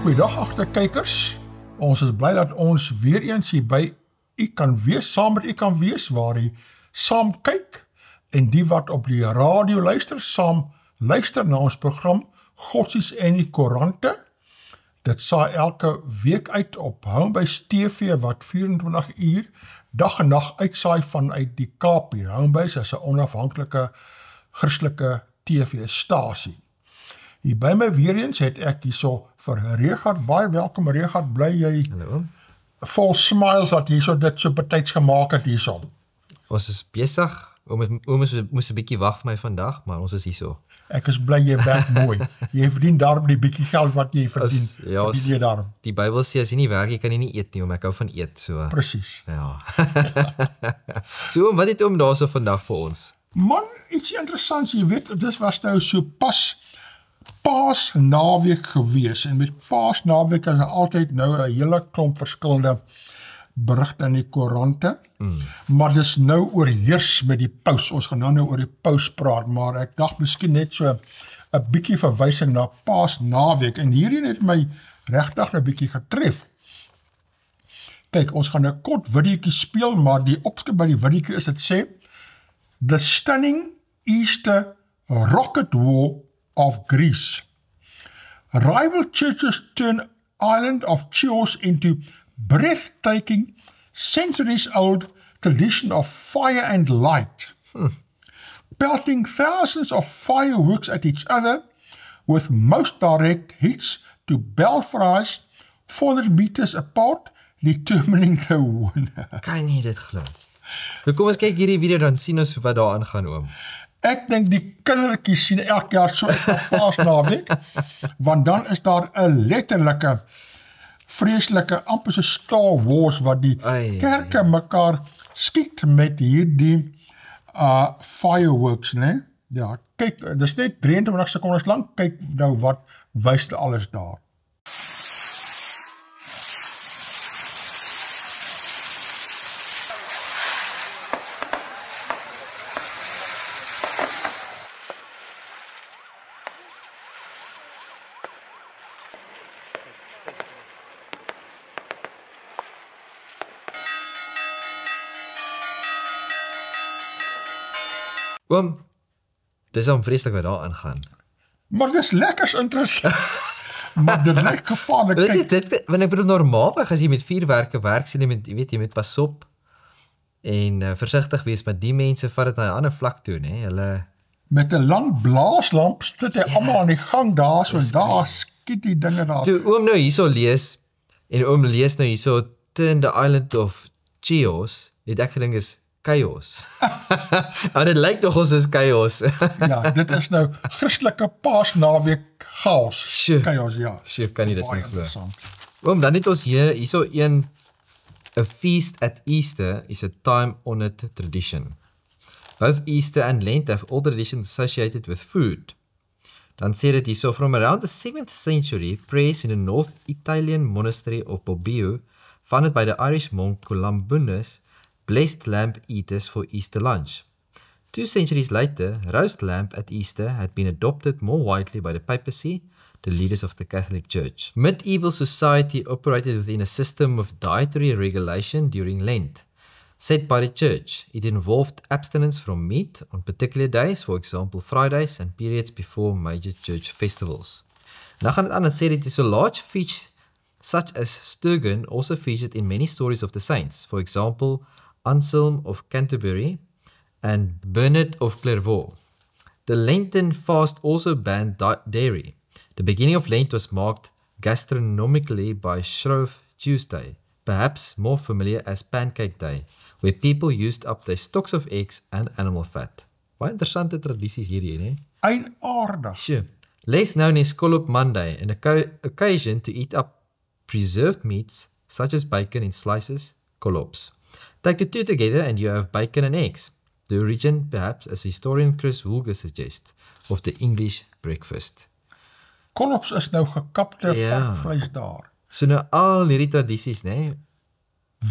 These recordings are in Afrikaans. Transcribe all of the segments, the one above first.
Goeiedag agterkykers. Ons is bly dat ons weer eens hier by u kan wees, saam met u kan wees, waar u saam kyk en die wat op die radio luister, saam luister na ons program Godsdienst en die Koerante. Dit saai elke week uit op Homebase TV wat 24 uur dag en nag uitsaai vanuit die Kaap hier. Homebase is 'n onafhanklike Christelike TV-stasie. Hier by my weer eens het ek hierso vir Regard, baie welkom Regard, bly jy Hallo. Vol smiles dat hierso dit so betyds gemaak het hierso. Ons is besig, oom moes 'n bietjie wag vir my vandag, maar ons is hierso. Ek is bly jy werk mooi. Jy verdien daarom die bietjie geld wat jy verdien. Verdien jy daarom. Die Bybel sê as jy nie werk, jy kan jy nie eet nie, ek hou van eet, so. Presies. Ja. So oom, wat het oom daarso vandag vir ons? Man, iets interessants, jy weet, dit was nou so pas Paasnaweek gewees, en met Paasnaweek is altyd nou 'n hele klomp verskillende berigte in die koerante, maar dis nou oorheers met die paus. Ons gaan nou oor die paus praat, maar ek dacht miskien net so 'n bietjie verwysing na Paasnaweek, en hierin het my regtig 'n bietjie getref. Kyk, ons gaan 'n kort videoetjie speel, maar die opskrif by die videoetjie is, dit sê, The Stunning Easter Rocket War of Greece. Rival churches turn island of Chios into breathtaking, centuries-old tradition of fire and light, pelting thousands of fireworks at each other, with most direct hits to Belfast 400 meters apart, determining the winner. Kan nie dit glo. Kom ons kyk hierdie video, dan sien ons wat daar aangaan, oom. Ek dink die kindertjies sien elke jaar so uit op Paasnaweek, want dan is daar 'n letterlike, vreeslike, amper so Star Wars, wat die kerke mekaar skiet met hierdie fireworks, né? Ja, kyk, dis net 23 sekondes lang, kyk nou wat wys alles daar. Oom, dis om vreeslik wat daar aangaan. Maar dis lekkers interessant. Maar dit lyk gevaarlik. Want ek bedoel normaalweg as jy met vuurwerke werk, sien jy moet pas op en versigtig wees, maar die mense vat dit na 'n ander vlak toe, né? Hulle met 'n lang blaaslamp sit hy almal aan die gang daar, so daar skiet die dinge daar. Toe oom nou hierso lees, en oom lees nou hierso, turn the island of Chios, het ek gedink is chaos. Maar dit lyk nog ons is chaos. Ja, dit is nou Christelike Paasnaweek chaos. Chaos, ja. Sjoe, kan nie dit nie glo. Oom, dan het ons hierso a feast at Easter is a time-honored tradition. Both Easter and Lent have all traditions associated with food. Dan sê dit hierso, from around the 7th century, prayers in the North Italian monastery of Bobbio, founded by the Irish monk Columbanus, blessed lamb eaters for Easter lunch. 2 centuries later, roast lamb at Easter had been adopted more widely by the papacy, the leaders of the Catholic Church. Medieval society operated within a system of dietary regulation during Lent, set by the Church. It involved abstinence from meat on particular days, for example Fridays and periods before major church festivals. Nou gaan dit aan en sê dit is a large feast such as Sturgeon also featured in many stories of the saints, for example Anselm of Canterbury and Bernard of Clairvaux. The Lenten fast also banned dairy. The beginning of Lent was marked gastronomically by Shrove Tuesday, perhaps more familiar as Pancake Day, where people used up their stocks of eggs and animal fat. Baie interessante tradisies hierdie, né? Eienaardig. Sure. Less known as Scallop Monday, an occasion to eat up preserved meats such as bacon in slices, collops. Take the two together and you have bacon and eggs. The origin, perhaps, as historian Chris Woolger suggests, of the English breakfast. Collops is nou gekapte varkvleis daar. So nou al hierdie tradisies, né?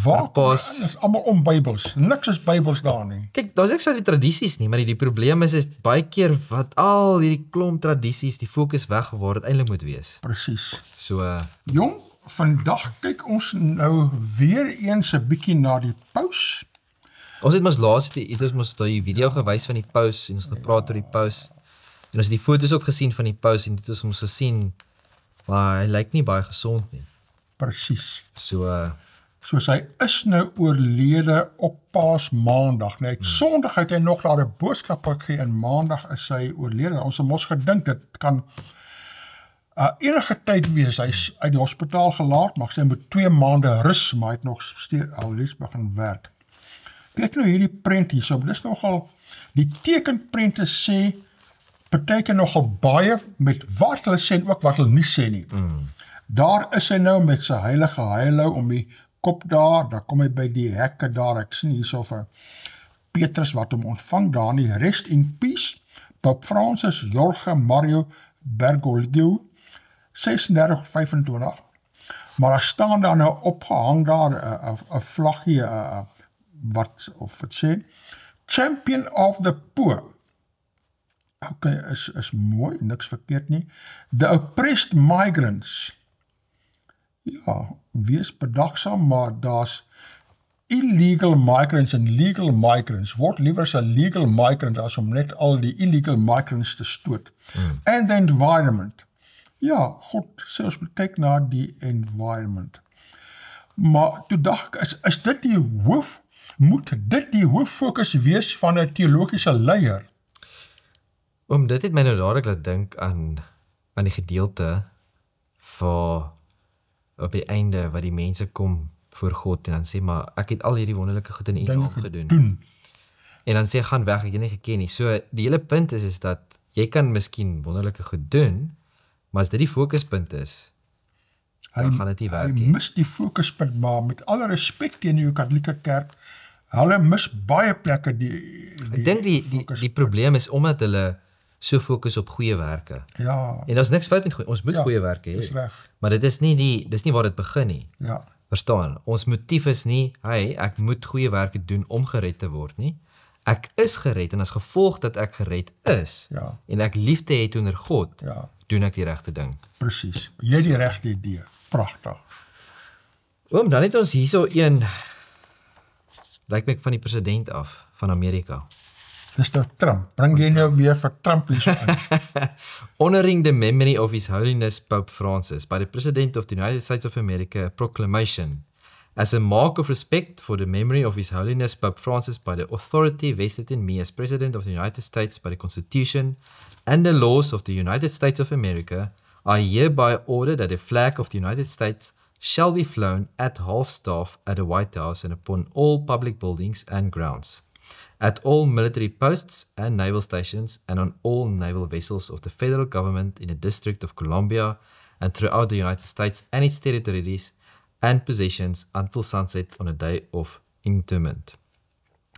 Waar is allemaal om Bybels. Niks is Bybels daar nie. Kyk, daar's niks van die tradisies nie, maar die probleem is baie keer wat al hierdie klomp tradisies die fokus weg waar dit eintlik moet wees. Presies. So Jong, vandag kyk ons nou weer eens 'n bietjie na die paus. Ons het mos die video gewys van die paus en ons het gepraat oor die paus. En ons het die foto's ook gesien van die paus en dit het ons gesien, maar hy lyk nie baie gesond nie. Presies. So hy is nou oorlede op Paasmaandag. Nou, Sondag het hy nog daar 'n boodskap gegee en Maandag is hy oorlede. Ons het mos gedink dit kan enige tyd wees. Hy is uit die hospitaal gelaat, maar hy moet 2 maande rus, maar hy het nog steeds begin werk. Kyk nou hierdie prent hierso, dis nogal, die tekenprente sê, partykeer nogal baie met wat hulle sê en ook wat hulle nie sê nie. Daar is hy nou met sy heilige heilou om die kop daar kom hy by die hekke daar, ek sien hierso vir Petrus wat hom ontvang daar nie, rest in peace, Pope Francis Jorge Mario Bergoglio, 36-25, maar daar staan daar nou opgehang daar, 'n vlaggie, of het sê, Champion of the Poor. Ok, is mooi, niks verkeerd nie. The oppressed migrants. Ja, wees bedagsaam, maar daar's illegal migrants en legal migrants. Word liewer as 'n legal migrant as om net al die illegal migrants te stoot. And the environment. Ja, God sê ons moet kyk na die environment. Maar toe dink ek, is dit moet dit die hooffokus wees van 'n teologiese leier? Dit het my nou dadelik laat dink aan die gedeelte vir op die einde wat die mense kom voor God en dan sê, maar ek het al hierdie wonderlike goed in u naam gedoen. En dan sê, gaan weg, ek het jy nie geken nie. So die hele punt is dat jy kan miskien wonderlike goed doen, maar as dit die fokuspunt is, dan gaan dit nie werk nie. Hy mis die fokuspunt, maar met alle respek teen die Katolieke Kerk, hulle mis baie plekke ek dink die probleem is omdat hulle so fokus op goeie werke. Ja. En daar's niks fout met ons moet goeie werke hê. Dis reg. Maar dit is nie waar dit begin nie. Ja. Verstaan? Ons motief is nie, ek moet goeie werke doen om gered te word nie. Ek is gered en as gevolg dat ek gered is en ek liefde het onder God, doen ek die regte ding. Presies. Jy het die regte idee. Pragtig. Dan het ons hierso een lyk my van die president af van Amerika. Dis nou Trump. Bring jy nou weer vir Trump hierso in? Honoring the memory of His Holiness Pope Francis by the President of the United States of America, a proclamation. As a mark of respect for the memory of His Holiness Pope Francis by the authority vested in me as President of the United States by the Constitution and the laws of the United States of America, I hereby order that the flag of the United States shall be flown at half-staff at the White House and upon all public buildings and grounds, at all military posts and naval stations, and on all naval vessels of the federal government in the District of Columbia and throughout the United States and its territories and possessions until sunset on a day of interment.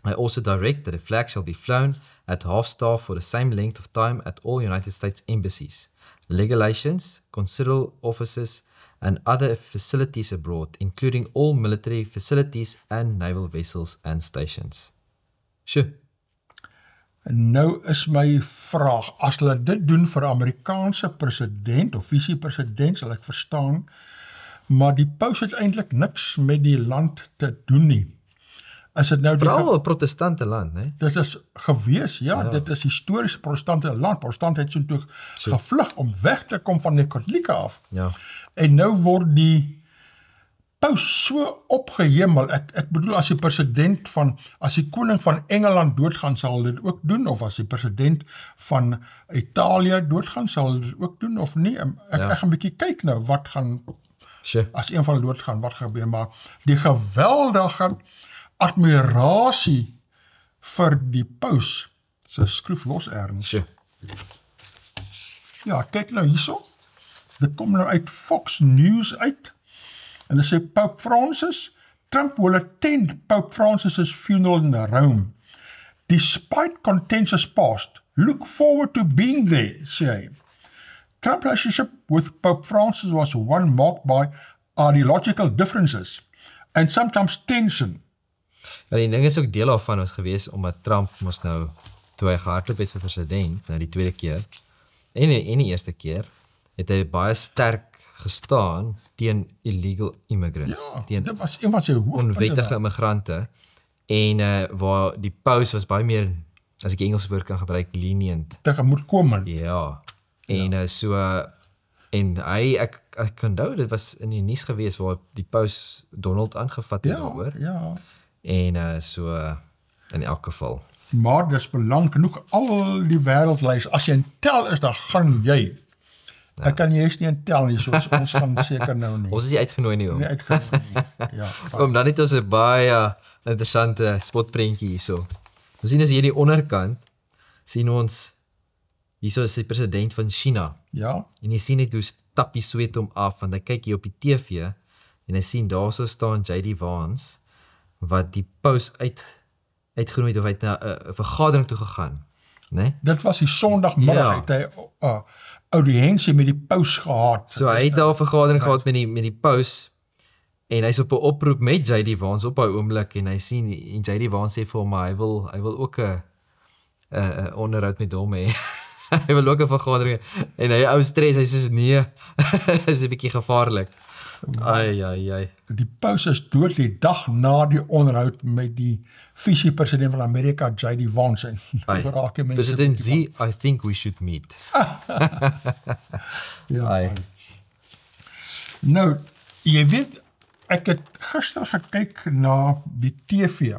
I also direct that the flag shall be flown at half-staff for the same length of time at all United States embassies, legations, consular offices, and other facilities abroad, including all military facilities and naval vessels and stations. Sjoe. Nou is my vraag, as hulle dit doen vir 'n Amerikaanse president of visie-president, sal ek verstaan, maar die paus het eintlik niks met die land te doen nie. Is dit nou Vooral 'n protestante land, né? Dit is gewees, dit is histories protestante land. Protestant het so toe gevlug om weg te kom van die Katolieke af. Ja. En nou word die paus so opgehemel. Ek bedoel, as die koning van Engeland doodgaan, sal dit ook doen, of as die president van Italië doodgaan, sal dit ook doen, of nie. Ek gaan 'n bietjie kyk nou, wat gaan, as een van hulle doodgaan, wat gebeur, maar die geweldige admirasie vir die paus, sy skroef los erns. Ja, kyk nou hierso, dit kom nou uit Fox News uit, en dit sê Pope Francis, Trump will attend Pope Francis's funeral in Rome. Despite contentious past, look forward to being there, sê hy. Trump's relationship with Pope Francis was one marked by ideological differences, and sometimes tension. Maar die ding is ook deel daarvan was gewees, omdat Trump moes nou, toe hy gehardloop het vir president, nou die tweede keer, en die eerste keer, het hy baie sterk gestaan teen illegal immigrants, teen Dit was een van sy hoofdpunte. onwettige immigrante, en waar die paus was baie meer, as ek Engelse woord kan gebruik, lenient. Tegemoetkomend. Ja, en en hy, ek onthou, dit was in die nuus gewees, waar die paus Donald aangevat het daaroor, Ja. en in elk geval. Maar dis belang genoeg, al die wêreld luister, as jy in tel is, dan gaan jy. Ek kan jy eens nie in tel nie, soos ons gaan seker nou nie. Ons is nie uitgenooi nie, Nie uitgekom nie. Ja, Dan het ons 'n baie interessante spotprentjie hierso. Ons sien as hier die onderkant, sien ons, hierso is die president van China, ja, en jy sien net hoe stap die sweet hom af, want hy kyk hier op die TV, en hy sien daarso staan J.D. Vance, wat die paus uitgenooi het, of hy het na 'n vergadering toe gegaan, né? dit was die Sondagmiddag, het hy audiënsie met die paus gehad. So hy het daar 'n vergadering gehad met die paus, en hy's op 'n oproep met J.D. Vance op daai oomblik, en hy sien, en J.D. Vance sê vir hom, maar hy wil ook 'n onderhoud met hom hê. Hy wil ook 'n vergadering, en hy ou stres, hy sê nee, is 'n bietjie gevaarlik. Ai. Die paus is dood die dag na die onderhoud met die visie-president van Amerika, J.D. Vance. En raak die mense President Z, I think we should meet. Ja. Ai. Nou, jy weet, ek het gister gekyk na die TV,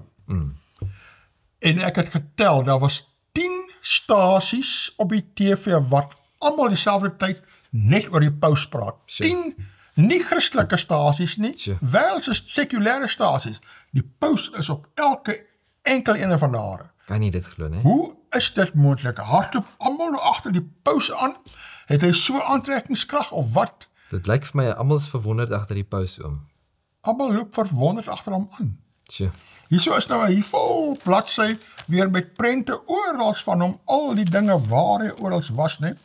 en ek het getel, daar was 10 stasies op die TV wat almal dieselfde tyd net oor die paus praat. 10 nie Christelike stasies nie, wel is sekulêre stasies. Die paus is op elke enkel ene van daar. Kan nie dit glo, né? Hoe is dit moontlik? Hardloop almal nou agter die paus aan? Het hy so aantrekkingskrag of wat? Dit lyk vir my, almal is verwonderd agter die paus oom. Almal loop verwonderd agter hom aan. Tjoe. Hierso is nou 'n vol bladsy weer met prente orals van hom, al die dinge waar hy orals was, né?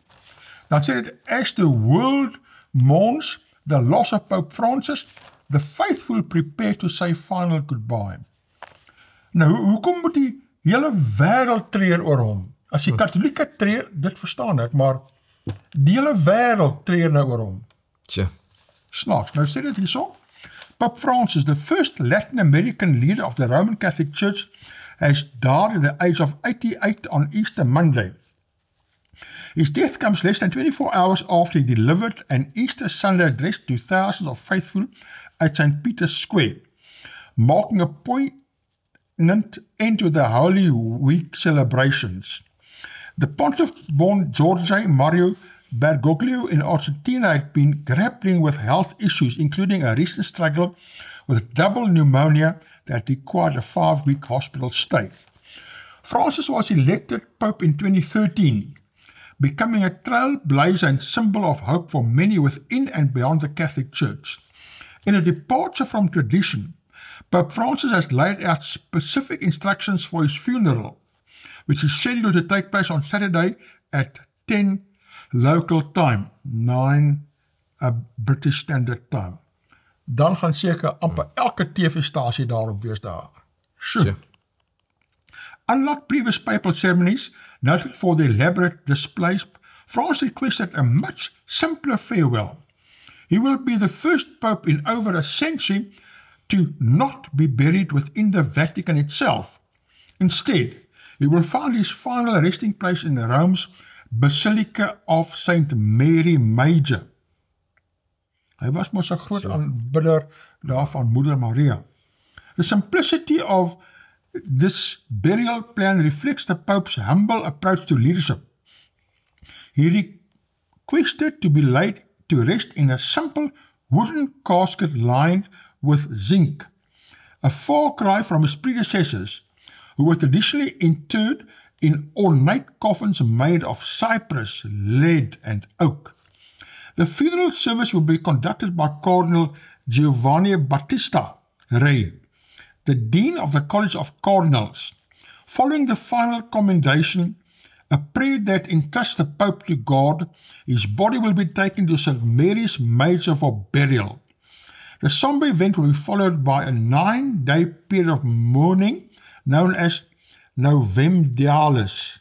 Dan sê dit, as the world mourns the loss of Pope Francis, the faithful prepare to say final goodbye. Nou, hoekom moet die hele wêreld treur oor hom? As die katholieke treur, dit verstaan ek, maar die hele wêreld treur nou oor hom. Tjoe. Snaaks, nou sê dit hierso, Pope Francis, the first Latin American leader of the Roman Catholic Church, has died at the age of 88 on Easter Monday. His death comes less than 24 hours after he delivered an Easter Sunday address to thousands of faithful at St. Peter's Square, marking a poignant end to the Holy Week celebrations. The pontiff, born Jorge Mario Bergoglio in Argentina, had been grappling with health issues, including a recent struggle with double pneumonia that required a 5-week hospital stay. Francis was elected Pope in 2013, becoming a trailblazer and symbol of hope for many within and beyond the Catholic Church. In a departure from tradition, Pope Francis has laid out specific instructions for his funeral, which is scheduled to take place on Saturday at 10 local time, 9 British Standard Time. Dan gaan seker amper elke TV-stasie daarop wees daar. Sure. Unlike previous papal ceremonies, noted for the elaborate displays, Francis requested a much simpler farewell. He will be the first pope in over a century to not be buried within the Vatican itself. Instead, he will find his final resting place in Rome's Basilica of St. Mary Major. Hy was mos 'n groot aanbidder daarvan Moeder Maria. The simplicity of this burial plan reflects the Pope's humble approach to leadership. He requested to be laid to rest in a simple wooden casket lined with zinc, a far cry from his predecessors, who were traditionally interred in ornate coffins made of cypress, lead, and oak. The funeral service will be conducted by Cardinal Giovanni Battista Re, the Dean of the College of Cardinals. Following the final commendation, a prayer that entrusts the Pope to God, his body will be taken to St. Mary's Major for burial. The somber event will be followed by a 9-day period of mourning known as Novemdialis.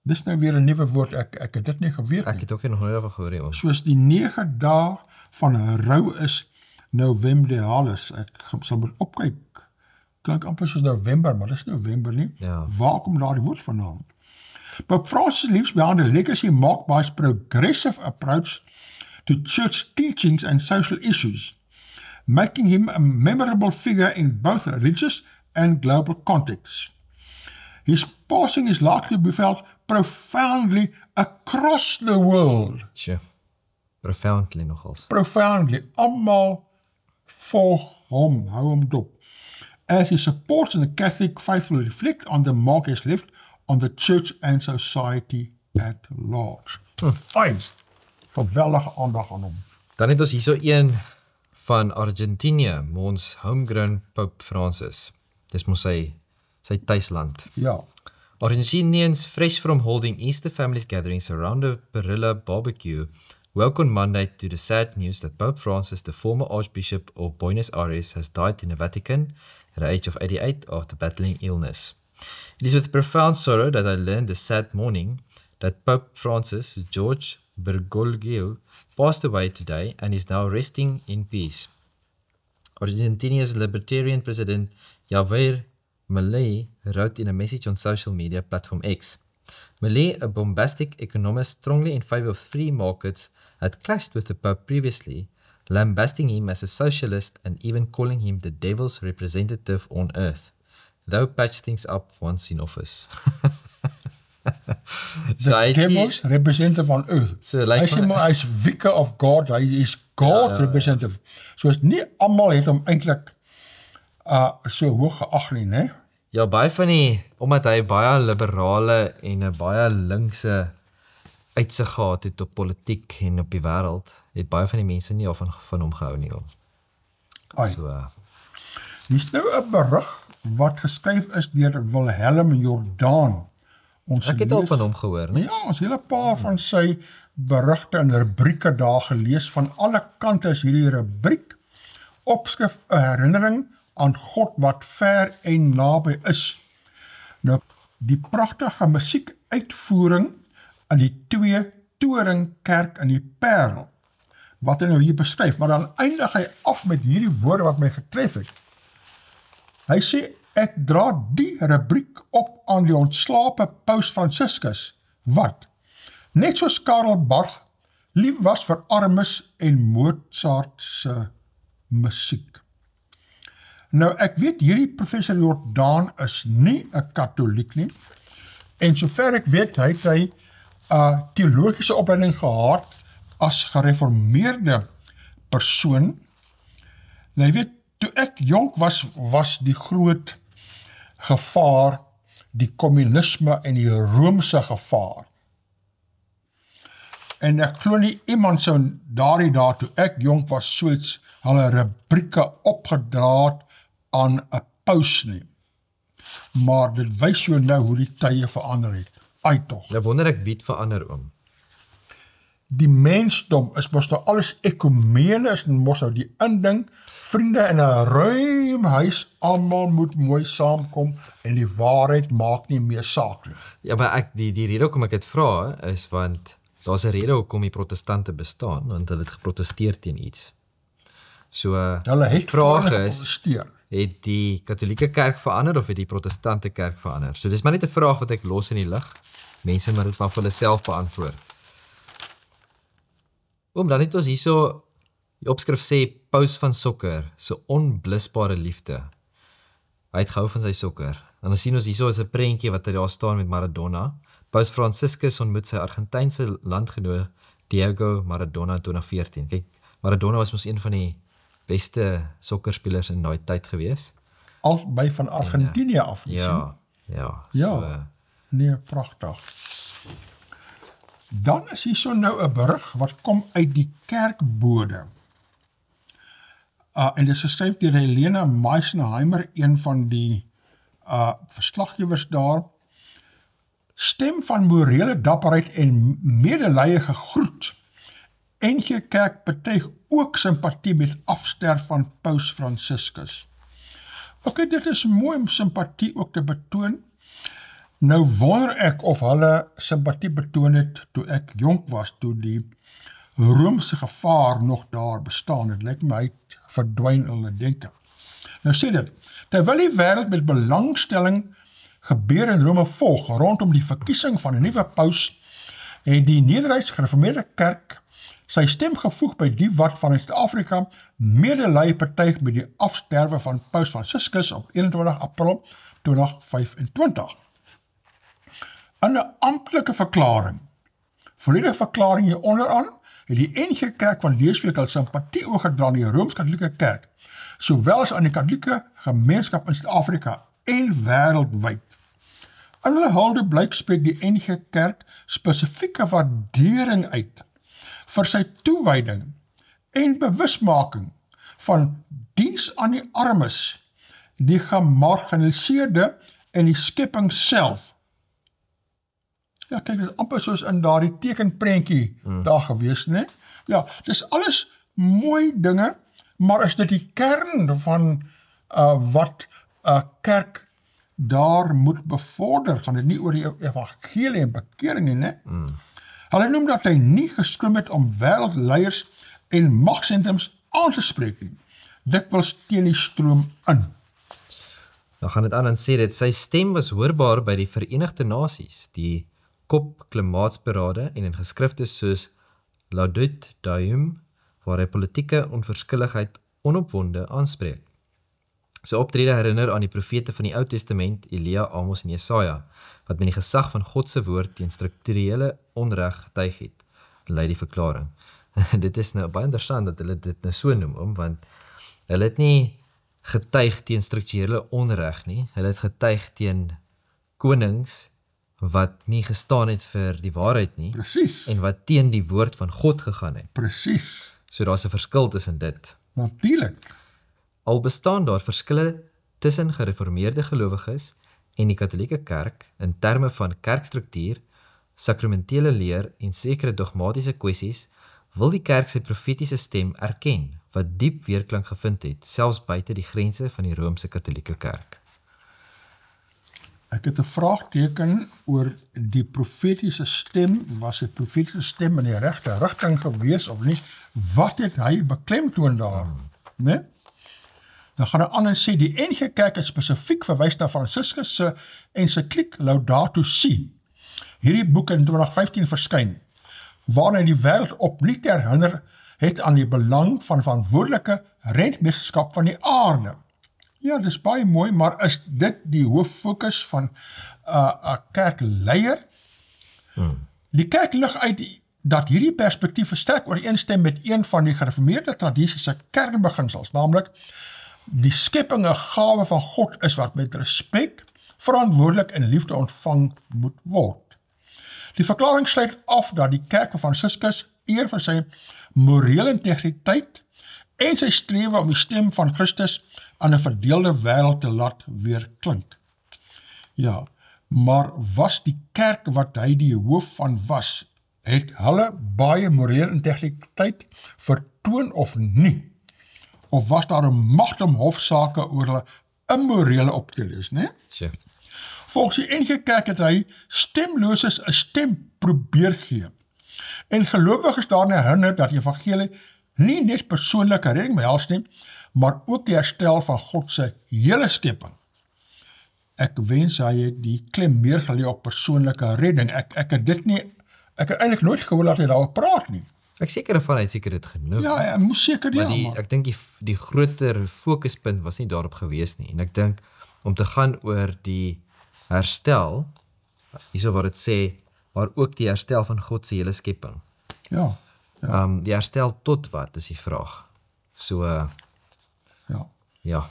Dis nou weer 'n nuwe woord, ek het dit nie geweet nie. Ek het ook nog nooit daarvan gehoor nie. Soos die 9 dae van rou is Novemdialis. Ek sal moet opkyk. Klink amper soos November, maar dis November nie. Ja. Waar kom daardie woord vandaan? Pope Francis leaves behind a legacy marked by his progressive approach to church teachings and social issues, making him a memorable figure in both religious and global contexts. His passing is likely to be felt profoundly across the world. Sure. Profoundly nogals. Profoundly. Almal volg hom, hou hom dop. As his supporters in the Catholic faith will reflect on the mark he has left on the church and society at large. Eens, geweldige aandag aan hom. Dan het ons hierso een van Argentinië, ons homegrown Pope Francis. Dis mos sy tuisland. Ja. Argentinians fresh from holding Easter families gatherings around a Parrilla barbecue woke on Monday to the sad news that Pope Francis, the former Archbishop of Buenos Aires, has died in the Vatican at the age of 88 after battling illness. It is with profound sorrow that I learned this sad morning that Pope Francis, George Bergoglio, passed away today and is now resting in peace. Argentinia's Libertarian President Javier Milei wrote in a message on social media platform X. Milei, a bombastic economist strongly in favor of free markets, had clashed with the Pope previously, lambasting him as a socialist and even calling him the devil's representative on earth, though patched things up once in office. The devil's representative on earth. So like Hy is vicar of God, hy is God's representative. So is nie almal het hom eintlik so hoog geag nie, né? Ja, baie van die, omdat hy baie liberale en 'n baie linkse uitsig gehad het op politiek en op die wêreld, het baie van die mense nie van hom gehou nie. So, Hier is nou 'n berig wat geskryf is deur Wilhelm Jordaan. Ek het al van hom gehoor, nie? Ja, ons hele paar van sy berigte en rubrieke daar gelees. Van alle kante is hierdie rubriek opskrif 'n herinnering aan God wat ver en naby is. Nou, die pragtige musiekuitvoering in die 2 Toringkerk in die Parel, wat hy nou hier beskryf, maar dan eindig hy af met hierdie woorde wat my getref het. Hy sê, ek dra die rubriek op aan die ontslape Paus Franciscus, wat, net soos Karl Barth, lief was vir Armis en Mozart se musiek. Nou, ek weet, hierdie professor Jordaan is nie 'n katholiek nie, en sover ek weet, hy het hy teologiese opleiding gehad as gereformeerde persoon. Nou, jy weet, toe ek jonk was die groot gevaar, die kommunisme en die Romeinse gevaar. En ek glo nie iemand sou daardie dae toe ek jonk was soets hulle rubrieke opgedraad aan 'n paus nie. Maar dit wys jou nou hoe die tye verander het. Ai tog. Ja, wonder ek wie het verander oom. Die mensdom is mos nou alles ekumene, is mos nou die inding, vriende in 'n ruim huis, almal moet mooi saamkom en die waarheid maak nie meer saak nie. Ja, maar die rede hoekom ek dit vra is want daar's 'n rede hoekom die protestante bestaan, want hulle het geprotesteer teen iets. So, Hulle het die vraag is, geprotesteer. het die katholieke kerk verander of het die protestante kerk verander? So dis maar net 'n vraag wat ek los in die lug. Mense moet dit maar vir hulle self beantwoord. Dan het ons hierso, die opskrif sê, Paus van sokker, so onblusbare liefde. Hy het gehou van sy sokker. En dan sien ons hierso is 'n prentjie wat daar staan met Maradona. Paus Franciscus ontmoet sy Argentynse landgenoot Diego Maradona in 2014. Kyk, Maradona was mos een van die beste sokkerspelers in daai tyd gewees. Albei van Argentinië af. Ja. Ja, nee, pragtig. Dan is hier so nou 'n berig wat kom uit die kerkbode. En dit is geskryf deur Helena Meisenheimer, een van die verslaggewers daar. Stem van morele dapperheid en medelee gegroet NG Kerk betuig ook simpatie met afsterf van Paus Franciscus. Ok, dit is mooi om simpatie ook te betoon. Nou wonder ek of hulle simpatie betoon het toe ek jonk was, toe die Romeinse gevaar nog daar bestaan. Het lyk my het verdwyn in hulle denke. Nou sê dit, terwyl die wêreld met belangstelling gebeur in Rome volg rondom die verkiesing van 'n nuwe paus, het die Nederduits Gereformeerde Kerk sy stem gevoeg by die wat van Suid-Afrika medelee betuig met die afsterwe van Paus Franciscus op 21 April 2025. In 'n amptelike verklaring, volledige verklaring hier onderaan, het die NG Kerk van Leesweek al simpatie oorgedra aan die Rooms-Katholieke Kerk, sowel as aan die Katholieke gemeenskap in Suid-Afrika en wêreldwyd. In hulle hulde blyk spreek die NG Kerk spesifieke waardering uit vir sy toewyding en bewusmaking van diens aan die armes, die gemarginaliseerde en die skepping self. Ja, kyk, dit is amper soos in daardie tekenprentjie daar gewees, né? Ja, dis alles mooi dinge, maar is dit die kern van wat kerk daar moet bevorder, gaan dit nie oor die evangelie en bekering nie, né? Hulle noem dat hy nie geskroom het om wêreldleiers en magsentrums aan te spreek nie. Dikwels teen die stroom in. Dan gaan dit aan en sê dit, sy stem was hoorbaar by die Verenigde Nasies, die COP klimaatsberade en in geskrifte soos Laudato Deum, waar hy politieke onverskilligheid onopwonde aanspreek. Sy optrede herinner aan die profete van die Ou Testament, Elia, Amos en Jesaja, wat met die gesag van God se woord teen strukturele onreg getuig het, lei die verklaring. Dit is nou baie interessant dat hulle dit nou so noem, want hulle het nie getuig teen strukturele onreg nie, hulle het getuig teen konings wat nie gestaan het vir die waarheid nie, Presies. en wat teen die woord van God gegaan het. Presies. So daar is 'n verskil tussen dit. Natuurlijk. Al bestaan daar verskille tussen gereformeerde gelowiges en die Katholieke Kerk in terme van kerkstruktuur, sakramentele leer en sekere dogmatiese kwessies, wil die kerk sy profetiese stem erken, wat diep weerklank gevind het, selfs buite die grense van die Romeinse Katholieke Kerk. Ek het 'n vraagteken oor die profetiese stem, was die profetiese stem in die regte rigting gewees of nie, wat het hy beklemtoon daar, né? Dan gaan hy aan en sê, die NG Kerk het spesifiek verwys na Franciscus se ensikliek Laudato Si, hierdie boek in 2015 verskyn, waarin hy die wêreld opnuut herinner het aan die belang van verantwoordelike rentmeesterskap van die aarde. Ja, dis baie mooi, maar is dit die hooffokus van 'n kerkleier? Die kerk lig uit dat hierdie perspektief versterk ooreenstem met een van die gereformeerde tradisie se kernbeginsels, naamlik die skepping 'n gawe van God is wat met respek, verantwoordelik en liefde ontvang moet word. Die verklaring sluit af dat die kerk van Franciscus eer vir sy morele integriteit en sy strewe om die stem van Christus aan 'n verdeelde wêreld te laat weer klink. Ja, maar was die kerk wat hy die hoof van was, het hulle baie morele integriteit vertoon of nie? Of was daar 'n magt om hofsaake oor hulle immorele optredes, né? Sure. Volgens die NG Kerk het hy stemloses 'n stem probeer gee. En gelowiges daarna herinner dat die evangelie nie net persoonlike redding behels nie, maar ook die herstel van God se hele skepping. Ek wens hy het die klem meer gelê op persoonlike redding. Ek het eintlik nooit gehoor dat hy daaroor praat nie. Ek seker ervan hy het seker dit genoem. Ja, hy moes seker maar ja. ek dink die groter fokuspunt was nie daarop gewees nie. En ek dink om te gaan oor die herstel, hierso wat dit sê, maar ook die herstel van God se hele skepping. Ja. Die herstel tot wat is die vraag. So ja.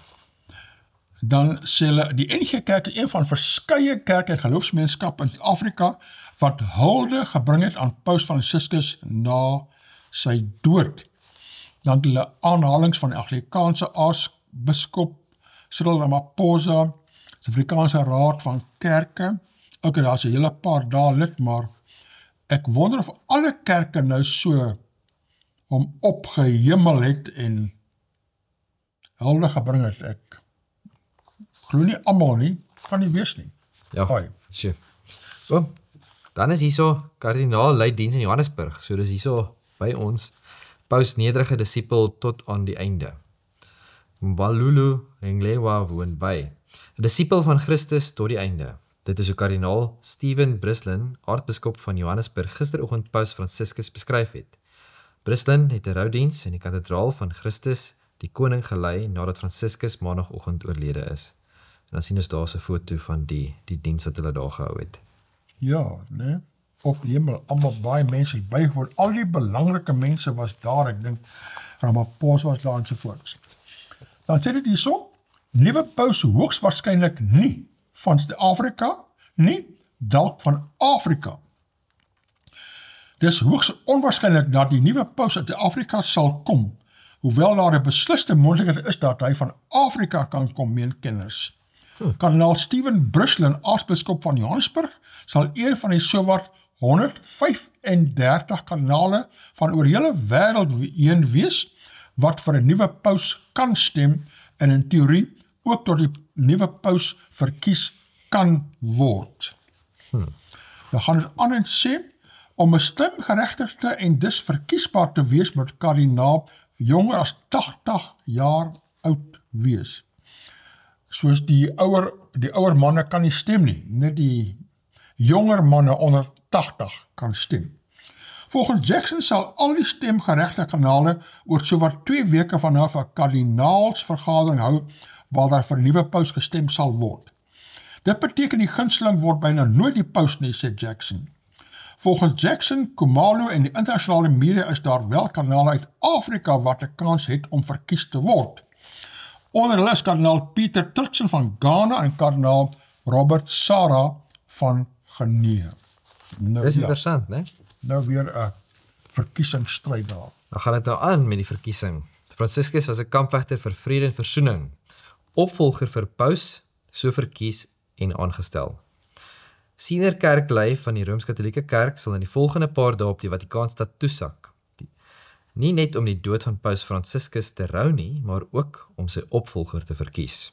Dan sê hulle, die NG Kerk is een van verskeie kerke en geloofsgemeenskappe in Afrika wat hulde gebring het aan Paus Franciscus na sy dood. Dan het hulle aanhalings van die Anglikaanse aartsbiskop Cyril Ramaphosa, Suid-Afrikaanse Raad van Kerke. Okay, daar is 'n hele paar daar lid, maar ek wonder of alle kerke nou so hom opgehemel het en hulde gebring het. Ek glo nie almal nie, kan nie wees nie. Ja, Hoi. sure. Dan is hierso kardinaal lei diens in Johannesburg. So dis hierso by ons paus nederige disipel tot aan die einde. Mbalulu Englewa woon by. 'n Disipel van Christus tot die einde. Dit is hoe kardinaal Stephen Brislin, aartsbiskop van Johannesburg, gisteroggend paus Franciscus beskryf het. Brislin het 'n roudiens in die kathedraal van Christus die koning gelei nadat Franciscus maandagoggend oorlede is. En dan sien ons daar 'n foto van die diens wat hulle daar gehou het. Ja, né? Op die hemel, allemaal baie mense bygewoon. Al die belangrike mense was daar, ek dink Ramaphosa was daar ensovoorts. Dan sê dit hierso, nuwe paus hoogstwaarskynlik nie van Suid-Afrika, nie dalk van Afrika. Dis hoogs onwaarskynlik dat die nuwe paus uit Afrika sal kom, hoewel daar 'n besliste moontlikheid is dat hy van Afrika kan kom, meen kenners. Kardinaal Stephen Brislin, aartsbiskop van Johannesburg, sal een van die sowat 135 kardinale van oor hele wêreld heen wees, wat vir 'n nuwe paus kan stem en in teorie ook tot die nuwe paus verkies kan word. Dan gaan het aan en sê, om 'n stemgeregtigde en dus verkiesbaar te wees, moet kardinaal jonger as 80 jaar oud wees. Soos die ouer manne kan nie stem nie, net die jonger manne onder 80 kan stem. Volgens Jackson sal al die stemgeregte kanale oor sowat 2 weke van nou 'n kardinaalsvergadering hou, waar daar vir nuwe paus gestem sal word. Dit beteken die gunsteling word byna nooit die paus nie, sê Jackson. Volgens Jackson, Khumalo en die internasionale media is daar wel kardinale uit Afrika wat 'n kans het om verkies te word. Onder hulle is kardinaal Peter Turkson van Ghana en kardinaal Robert Sarah van Guinea. Nou, Dis interessant, né? Nou weer 'n verkiesingsstryd daar. Dan gaan dit nou aan met die verkiesing. Franciscus was 'n kampvegter vir vrede en versoening, opvolger vir paus, so verkies en aangestel. Senior kerklei van die Rooms-Katolieke Kerk sal in die volgende paar dae op die Vatikaanstad toesak. Nie net om die dood van paus Franciscus te rou nie, maar ook om sy opvolger te verkies.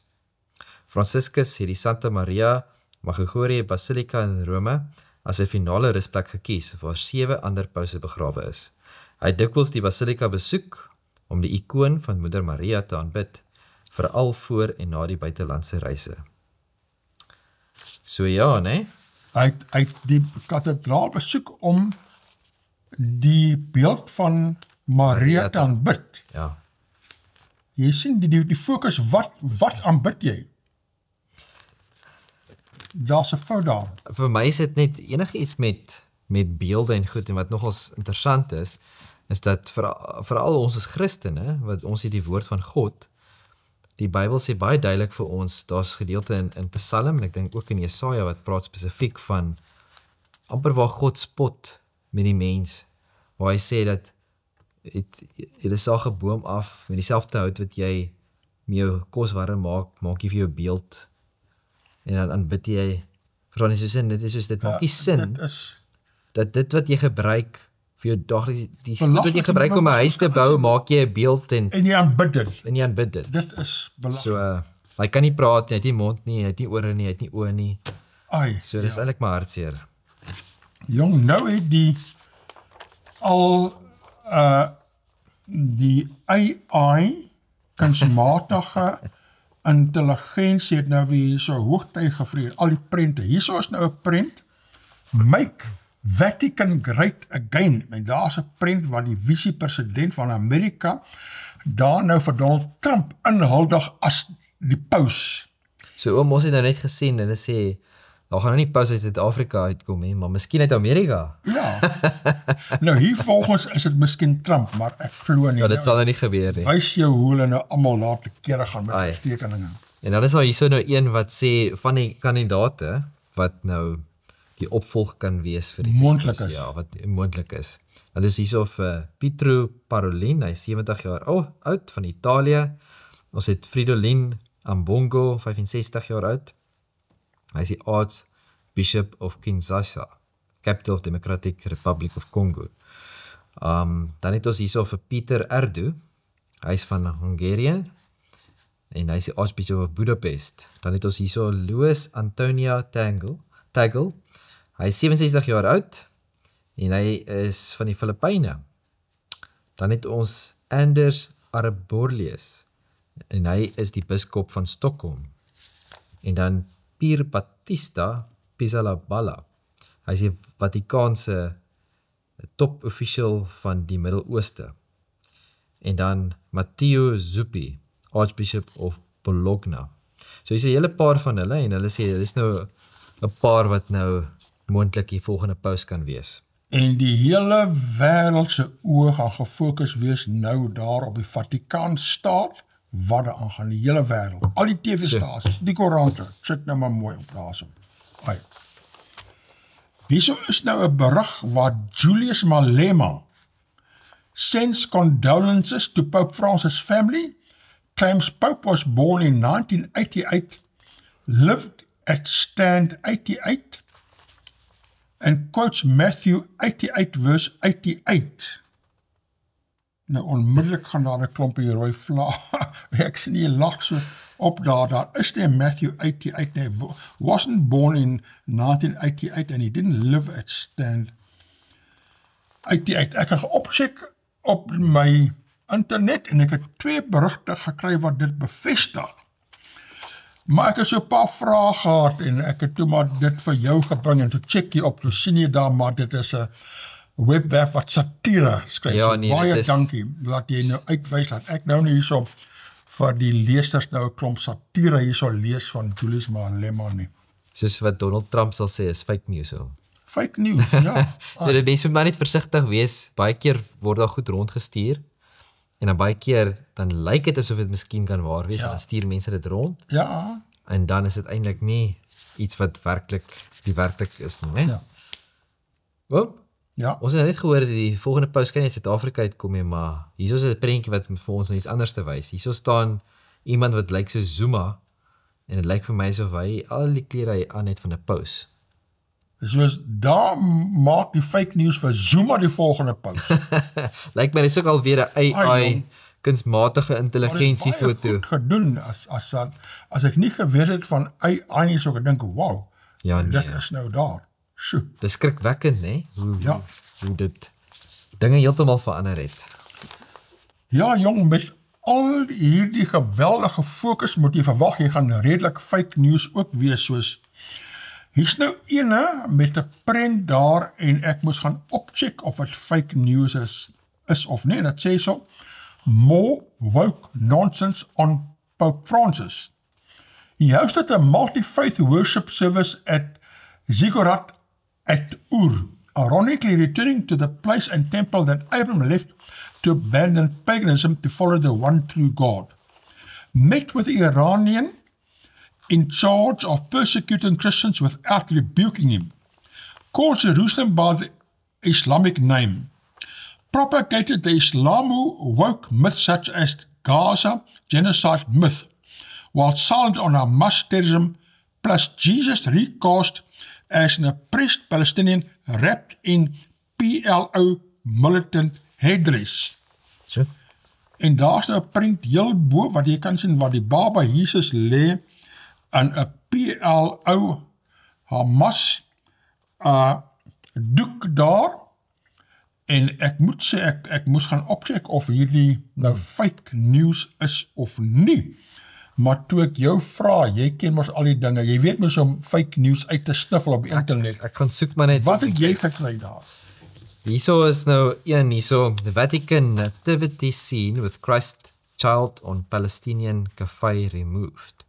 Franciscus het die Santa Maria Maggiore Basilica in Rome as 'n finale rusplek gekies, waar 7 ander pause begrawe is. Hy het dikwels die Basilika besoek om die ikoon van Moeder Maria te aanbid, veral voor en na die buitelandse reise. So ja, né? Hy het die kathedraal besoek om die beeld van Maria te aanbid. Ja. Jy sien die fokus, wat aanbid jy? Daar's 'n fout daar. Vir my is dit net enige iets met beelde en goed, en wat nogals interessant is dat veral ons as Christene, wat ons het die woord van God, die Bybel sê baie duidelik vir ons, daar's gedeelte in Psalm, en ek dink ook in Jesaja, wat praat spesifiek van amper waar God spot met die mens, waar hy sê dat jy saag 'n boom af, met dieselfde hout wat jy met jou kos warm maak jy vir jou beeld, en dan aanbid jy, verstaan jy, dit maak nie sin, dat dit wat jy gebruik vir jou daglikse, die goed wat jy gebruik om 'n huis te bou, maak jy 'n beeld en jy aanbid dit. Dit is belangrik. So, hy kan nie praat nie, hy het nie mond nie, hy het nie ore nie, hy het nie oë nie. Ai, So, dis eintlik maar hartseer. Jong, nou het die AI, kunsmatige intelligensie het nou weer so hoogtyd gevreer, al die prente. Hierso is nou 'n prent, Make Vatican Great Again, en daar is 'n prent wat die vice-president van Amerika daar nou vir Donald Trump inhuldig as die paus. So, ons het nou net gesien, en hulle sê, daar gaan nou nie paus uit Suid-Afrika uitkom, maar miskien uit Amerika. Ja, nou hier volgens is het miskien Trump, maar ek glo nie. Ja, dit sal nou nie gebeur nie. Wys jou hoe hulle nou allemaal laat te kere gaan met aantekeninge. En dan is daar hierso nou een wat sê, van die kandidate, wat nou die opvolg kan wees vir die moontlik is. Ja, wat moontlik is. Dat is hierso vir Pietro Parolin, hy is 70 jaar oud, van Italië. Ons het Fridolin Ambongo, 65 jaar oud. Hy is die Archbishop of Kinshasa, capital of Democratic Republic of Congo. Dan het ons hierso vir Pieter Erdo. Hy is van Hungarië en hy is die Archbishop of Budapest. Dan het ons hierso Louis Antonia Tagle. Hy is 67 jaar oud en hy is van die Filippyne. Dan het ons Anders Arborelius en hy is die biskop van Stockholm. En dan Pier Battista Pizzalaballa. Hy is die Vatikaanse top official van die Midde-Ooste. En dan Matteo Zuppi, Archbishop of Bologna. So hier is 'n hele paar van hulle en hulle sê hulle is nou 'n paar wat nou moontlik die volgende paus kan wees. En die hele wêreld se oë gaan gefokus wees nou daar op die Vatikaanstaat, wat daar aangaan, die hele wêreld. Al die TV-stasies, die koerante, sit nou maar mooi op daarso. Ai. Hierso is nou 'n berig waar Julius Malema sends condolences to Pope Francis' family, claims Pope was born in 1988, lived at stand 88, and quotes Matthew 88 verse 88. Nou onmiddellik gaan daar 'n klompie rooi vlae. Ek sien nie lag so op daar is nie Matthew 88, nee, wasn't born in 1988 and he didn't live at stand 88. Ek het opcheck op my internet en ek het 2 berigte gekry wat dit bevestig. Maar ek het so 'n paar vrae gehad en ek het toe maar dit vir jou gebring en toe check jy op, toe sien jy daar maar dit is 'n webwerf wat satire skryf. Ja, nee, baie dankie dat jy nou uitwys dat ek nou nie hierso vir die leesers nou 'n klomp satire hierso lees van Julius Malema nie. Soos wat Donald Trump sal sê, is fake news. So. Fake news, ja. Die mense moet maar net versigtig wees. Baie keer word daar goed rondgestuur en dan baie keer dan lyk dit asof dit miskien kan waar wees, en dan stuur mense dit rond. Ja. En dan is dit eintlik nie iets wat werklik is nie, né? Ja. Wel, Ja. ons het net gehoor dat die volgende paus kan nie uit Suid-Afrika uitkom nie, maar hierso is 'n prentjie wat vir ons iets anders te wys. Hierso staan iemand wat lyk so Zuma en dit lyk vir my asof hy al die klere hy aan het van 'n paus. Soos daar maak die fake news vir Zuma die volgende paus. Lyk my dis ook al weer 'n Ai, AI jong. kunsmatige intelligensie Maar dit is baie foto. goed gedoen as ek nie geweet het van AI nie, sou ek dink, wow. Ja, nee. Dit is nou daar. Sjoe. Dis skrikwekkend, né? Ja. Hoe dit dinge heeltemal verander het. Ja, jong, met al hierdie geweldige fokus moet jy verwag, jy gaan redelik fake news ook wees, soos hier's nou ene met 'n prent daar en ek moes gaan opcheck of dit fake news is of nie, en dit sê so, more woke nonsense on Pope Francis. He hosted a multi-faith worship service at Ziggurat at Ur, ironically returning to the place and temple that Abraham left to abandon paganism to follow the one true God. Met with the Iranian in charge of persecuting Christians without rebuking him, called Jerusalem by the Islamic name, propagated the Islamo-woke myth such as Gaza genocide myth, while silent on Hamas terrorism, plus Jesus recast as an oppressed Palestinian wrapped in PLO militant headdress. So. En daar is nou 'n prent heel bo wat jy kan sien waar die baba Jesus lê in 'n PLO Hamas doek daar. En ek moet sê ek moes gaan opcheck of hierdie nou fake news is of nie. Maar toe ek jou vra, jy ken mos al die dinge, jy weet mos om fake news uit te sniffel op die internet. Ek gaan soek maar net. Wat het jy gekry daar? Hierso is nou the Vatican nativity scene with Christ child on Palestinian cafe removed.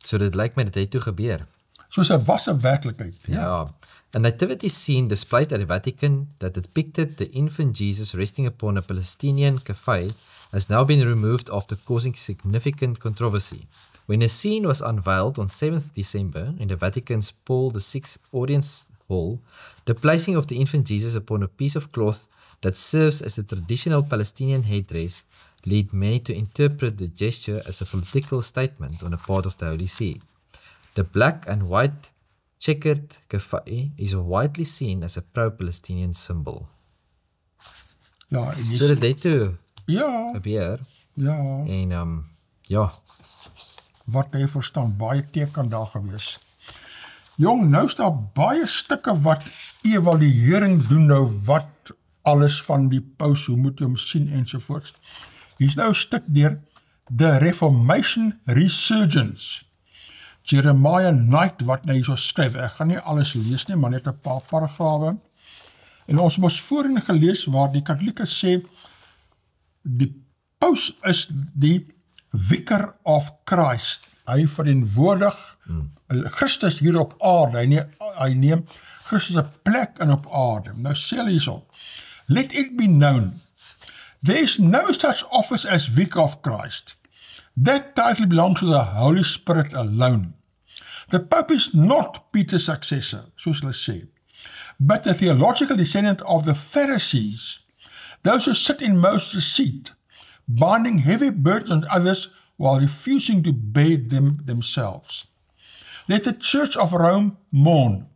So dit lyk my dit het toe gebeur. Soos 'n wasse werklikheid. Ja. A nativity scene displayed at the Vatican that depicted the infant Jesus resting upon a Palestinian cafe has now been removed after causing significant controversy. When a scene was unveiled on 7th December in the Vatican's Paul VI audience hall, the placing of the infant Jesus upon a piece of cloth that serves as the traditional Palestinian headdress led many to interpret the gesture as a political statement on the part of the Holy See. The black and white checkered cafe is widely seen as a pro-Palestinian symbol. Ja, en jy So dit het toe ja, gebeur ja, en ja, wat jy verstaan, baie teken daar gewees. Jong, nou is daar baie stukke wat evaluering doen nou, wat alles van die paus, hoe moet jy hom sien ensovoorts. Hier is nou 'n stuk deur The Reformation Resurgence. Jeremiah Knight, wat nou hier so skryf, ek gaan nie alles lees nie, maar net 'n paar paragrawe. En ons mos voorheen gelees waar die katholieke sê, die paus is die vicar of Christ. Hy verteenwoordig Christus hier op aarde. Hy neem Christus 'n plek in op aarde. Nou sê hy hierso, let it be known, there is no such office as vicar of Christ. That title belongs to the Holy Spirit alone. The Pope is not Peter's successor, soos hulle sê, but the theological descendant of the Pharisees, those who sit in Moses' seat, binding heavy burdens on others while refusing to bear them themselves. Let the Church of Rome mourn.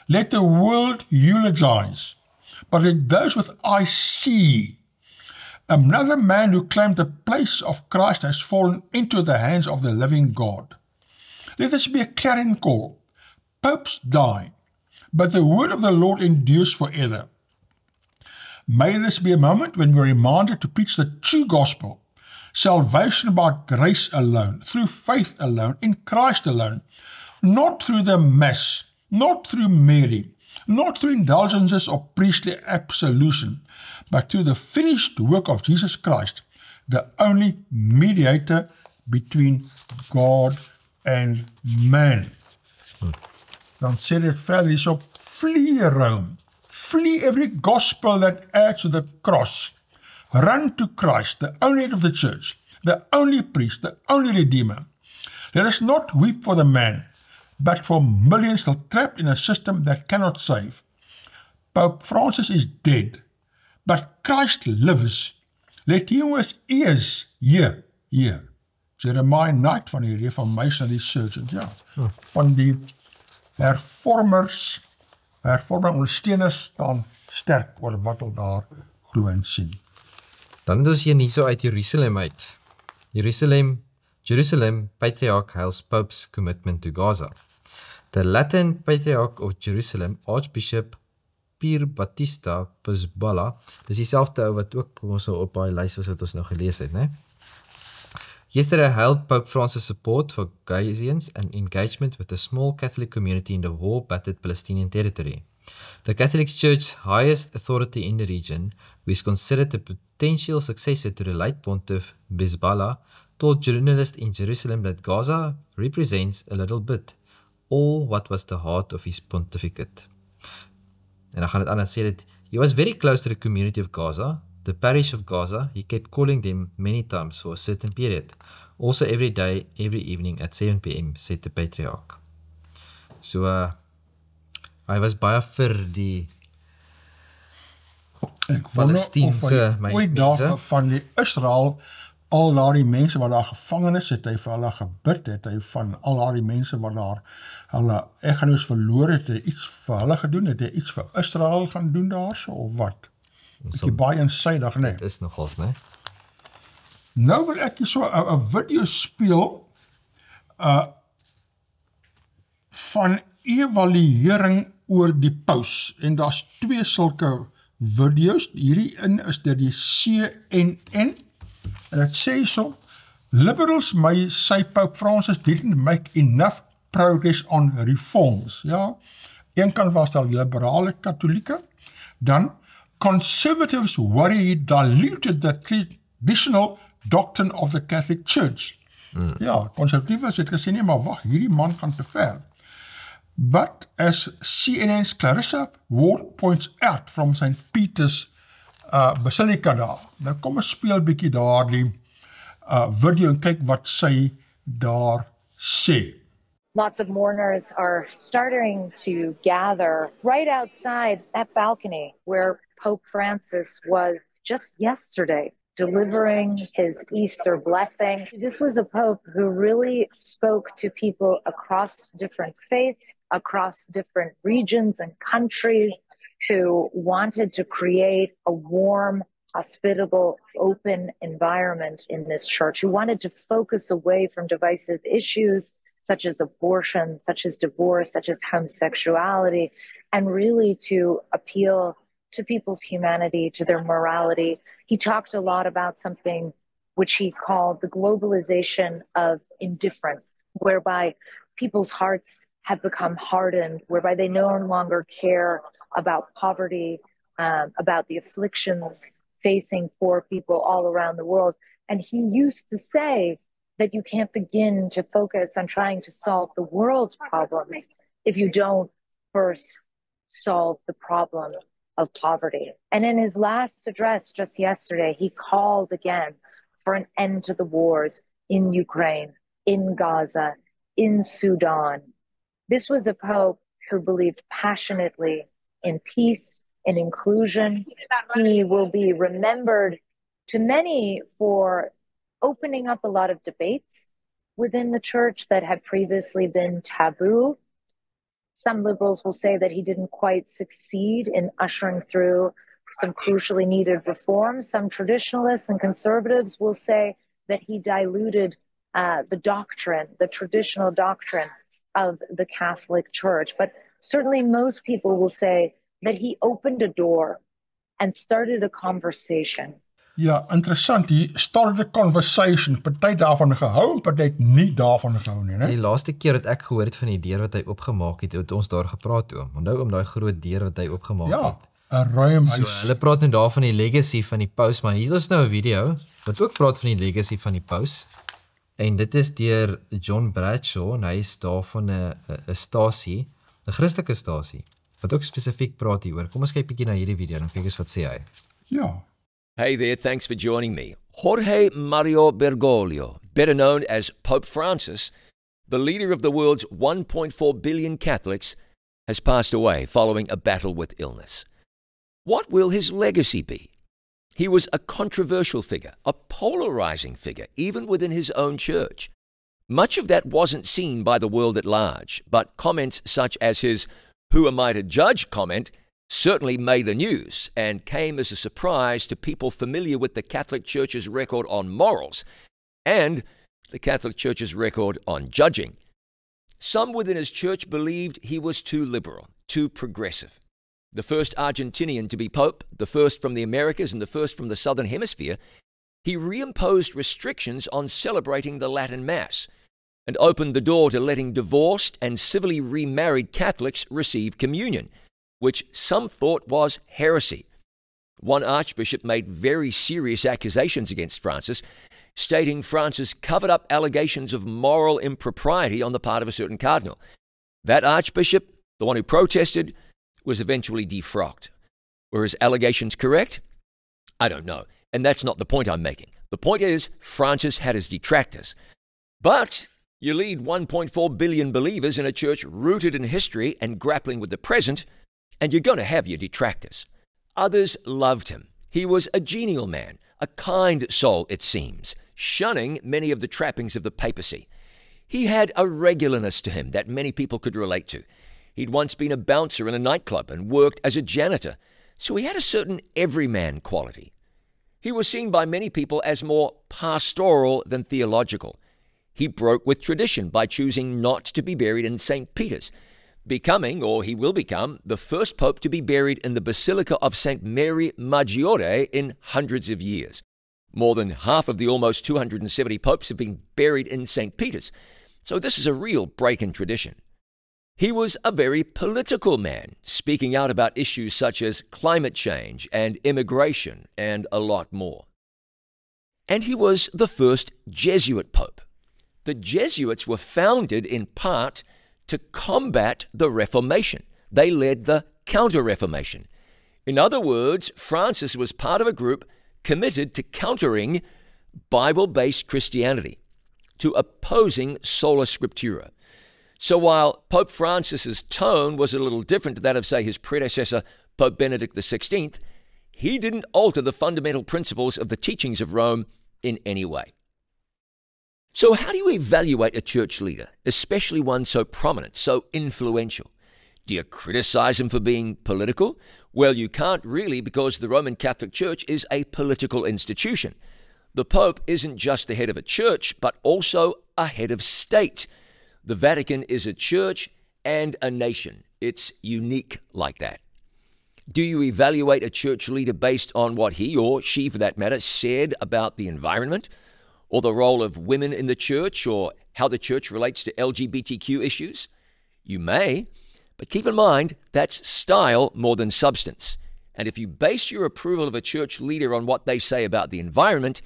Let the world eulogize. But let those with eyes see. Another man who claimed the place of Christ has fallen into the hands of the living God. Let this be a clarion call. Popes die, but the word of the Lord endures forever. May this be a moment when we're reminded to preach the true gospel, salvation by grace alone, through faith alone, in Christ alone, not through the Mass, not through Mary, not through indulgences or priestly absolution, but through the finished work of Jesus Christ, the only mediator between God and man. Dan sê dit verder hierop, flee Rome, flee every gospel that adds to the cross, run to Christ, the only head of the church, the only priest, the only redeemer. Let us not weep for the man, but for millions still trapped in a system that cannot save. Pope Francis is dead, but Christ lives. Let him who has ears hear. Jeremiah Knight van die Reformation Resurgence, ja, van die hervorming ondersteuners staan sterk oor wat hulle daar glo en sien. dan het ons hier nie so uit Jerusalem uit. Jerusalem Patriarch hails Pope's commitment to Gaza. The Latin Patriarch of Jerusalem, Archbishop Pier Battista Pizzballa, dis dieselfde ou wat ook ons op daai lys was wat ons nou gelees het, né? Yesterday hailed Pope Francis' support for Gazans and engagement with the small Catholic community in the war-battered Palestinian territory. The Catholic Church's highest authority in the region, who is considered a potential successor to the late Pontiff Pizzballa, told journalists in Jerusalem that Gaza represents a little bit all what was the heart of his pontificate. En dan gaan het aan en sê dat he was very close to the community of Gaza, the parish of Gaza. He kept calling them many times for a certain period. Also every day, every evening at 7 p.m, said the patriarch. So, hy was baie vir die Palestynse mense. Van die Israel, al daardie mense wat daar gevangene is, het hy vir hulle gebid, het hy van al daardie mense wat daar hulle eggenoos verloor het, hy iets vir hulle gedoen, het hy iets vir Israel gaan doen daar so, of wat? Ek baie insydig, nee. Dit is nogals, nee. Nou wil ek so 'n video speel van evaluering oor die paus, en daar's 2 sulke video's, hierdie in is dit die CNN, en het sê so, liberals may say Pope Francis didn't make enough progress on reforms, ja, een kant was daar liberale katholieke, dan conservatives worry he diluted the traditional doctrine of the Catholic Church. Ja, conservatives het gesê, nee, maar wacht, hierdie man gaan te ver. But as CNN's Clarissa Ward points out from St. Peter's Basilica daar, nou kom ons speel bykie daar die video en kyk wat sy daar sê. Lots of mourners are starting to gather right outside that balcony where Pope Francis was just yesterday delivering his Easter blessing. This was a Pope who really spoke to people across different faiths, across different regions and countries, who wanted to create a warm hospitable, open environment in this church, who wanted to focus away from divisive issues such as abortion, such as divorce, such as homosexuality, and really to appeal to people's humanity, to their morality. He talked a lot about something which he called the globalization of indifference, whereby people's hearts have become hardened, whereby they no longer care about poverty, about the afflictions facing poor people all around the world. And he used to say that you can't begin to focus on trying to solve the world's problems if you don't first solve the problem of poverty. And in his last address just yesterday, he called again for an end to the wars in Ukraine, in Gaza, in Sudan. This was a pope who believed passionately in peace, in inclusion. He will be remembered to many for opening up a lot of debates within the church that had previously been taboo. Some liberals will say that he didn't quite succeed in ushering through some crucially needed reforms. Some traditionalists and conservatives will say that he diluted the doctrine, the traditional doctrine of the Catholic Church. But certainly most people will say that he opened a door and started a conversation. Ja, interessant. He started a conversation. Party daarvan gehou en party het nie daarvan gehou nie, né? Die laaste keer het ek gehoor het van die deur wat hy opgemaak het ons daar gepraat oor. Onthou om daai groot deur wat hy opgemaak het. Ja, 'n ruim huis. So, hulle praat nou daar van die legacy van die paus, maar hier is nou 'n video wat ook praat van die legacy van die paus. En dit is deur John Bradshaw, en hy is daar van 'n stasie, 'n Christelike stasie, wat ook spesifiek praat hieroor. Kom ons kyk 'n bietjie na hierdie video en kyk eens wat sê hy. Ja. Hey there, thanks for joining me. Jorge Mario Bergoglio, better known as Pope Francis, the leader of the world's 1.4 billion Catholics, has passed away following a battle with illness. What will his legacy be? He was a controversial figure, a polarizing figure, even within his own church. Much of that wasn't seen by the world at large, but comments such as his "who am I to judge" comment certainly made the news and came as a surprise to people familiar with the Catholic Church's record on morals and the Catholic Church's record on judging. Some within his church believed he was too liberal, too progressive. The first Argentinian to be pope, the first from the Americas and the first from the Southern Hemisphere, he reimposed restrictions on celebrating the Latin Mass and opened the door to letting divorced and civilly remarried Catholics receive communion, which some thought was heresy. One archbishop made very serious accusations against Francis, stating Francis covered up allegations of moral impropriety on the part of a certain cardinal. That archbishop, the one who protested, was eventually defrocked. Were his allegations correct? I don't know, and that's not the point I'm making. The point is, Francis had his detractors. But you lead 1.4 billion believers in a church rooted in history and grappling with the present, and you're going to have your detractors. Others loved him. He was a genial man, a kind soul, it seems, shunning many of the trappings of the papacy. He had a regularness to him that many people could relate to. He'd once been a bouncer in a nightclub and worked as a janitor, so he had a certain everyman quality. He was seen by many people as more pastoral than theological. He broke with tradition by choosing not to be buried in St. Peter's, becoming, or he will become, the first pope to be buried in the Basilica of St. Mary Maggiore in hundreds of years. More than half of the almost 270 popes have been buried in St. Peter's, so this is a real break in tradition. He was a very political man, speaking out about issues such as climate change and immigration and a lot more. And he was the first Jesuit pope. The Jesuits were founded in part to combat the Reformation. They led the Counter-Reformation. In other words, Francis was part of a group committed to countering Bible-based Christianity, to opposing sola scriptura. So while Pope Francis's tone was a little different to that of, say, his predecessor, Pope Benedict XVI, he didn't alter the fundamental principles of the teachings of Rome in any way. So how do you evaluate a church leader, especially one so prominent, so influential? Do you criticize him for being political? Well, you can't really, because the Roman Catholic Church is a political institution. The Pope isn't just the head of a church, but also a head of state. The Vatican is a church and a nation. It's unique like that. Do you evaluate a church leader based on what he or she, for that matter, said about the environment, or the role of women in the church, or how the church relates to LGBTQ issues? You may, but keep in mind that's style more than substance. And if you base your approval of a church leader on what they say about the environment,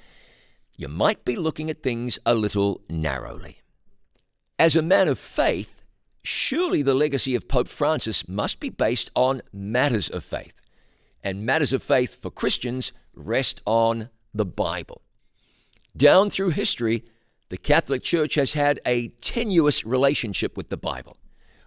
you might be looking at things a little narrowly. As a man of faith, surely the legacy of Pope Francis must be based on matters of faith. And matters of faith for Christians rest on the Bible. Down through history, the Catholic Church has had a tenuous relationship with the Bible.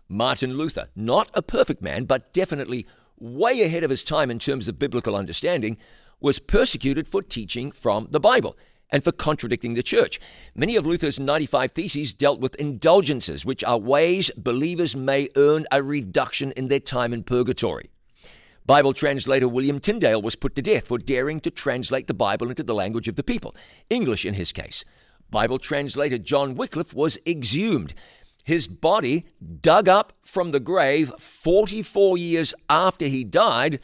Martin Luther, not a perfect man, but definitely way ahead of his time in terms of biblical understanding, was persecuted for teaching from the Bible and for contradicting the church. Many of Luther's 95 Theses dealt with indulgences, which are ways believers may earn a reduction in their time in purgatory. Bible translator William Tyndale was put to death for daring to translate the Bible into the language of the people, English in his case. Bible translator John Wycliffe was exhumed, his body dug up from the grave 44 years after he died,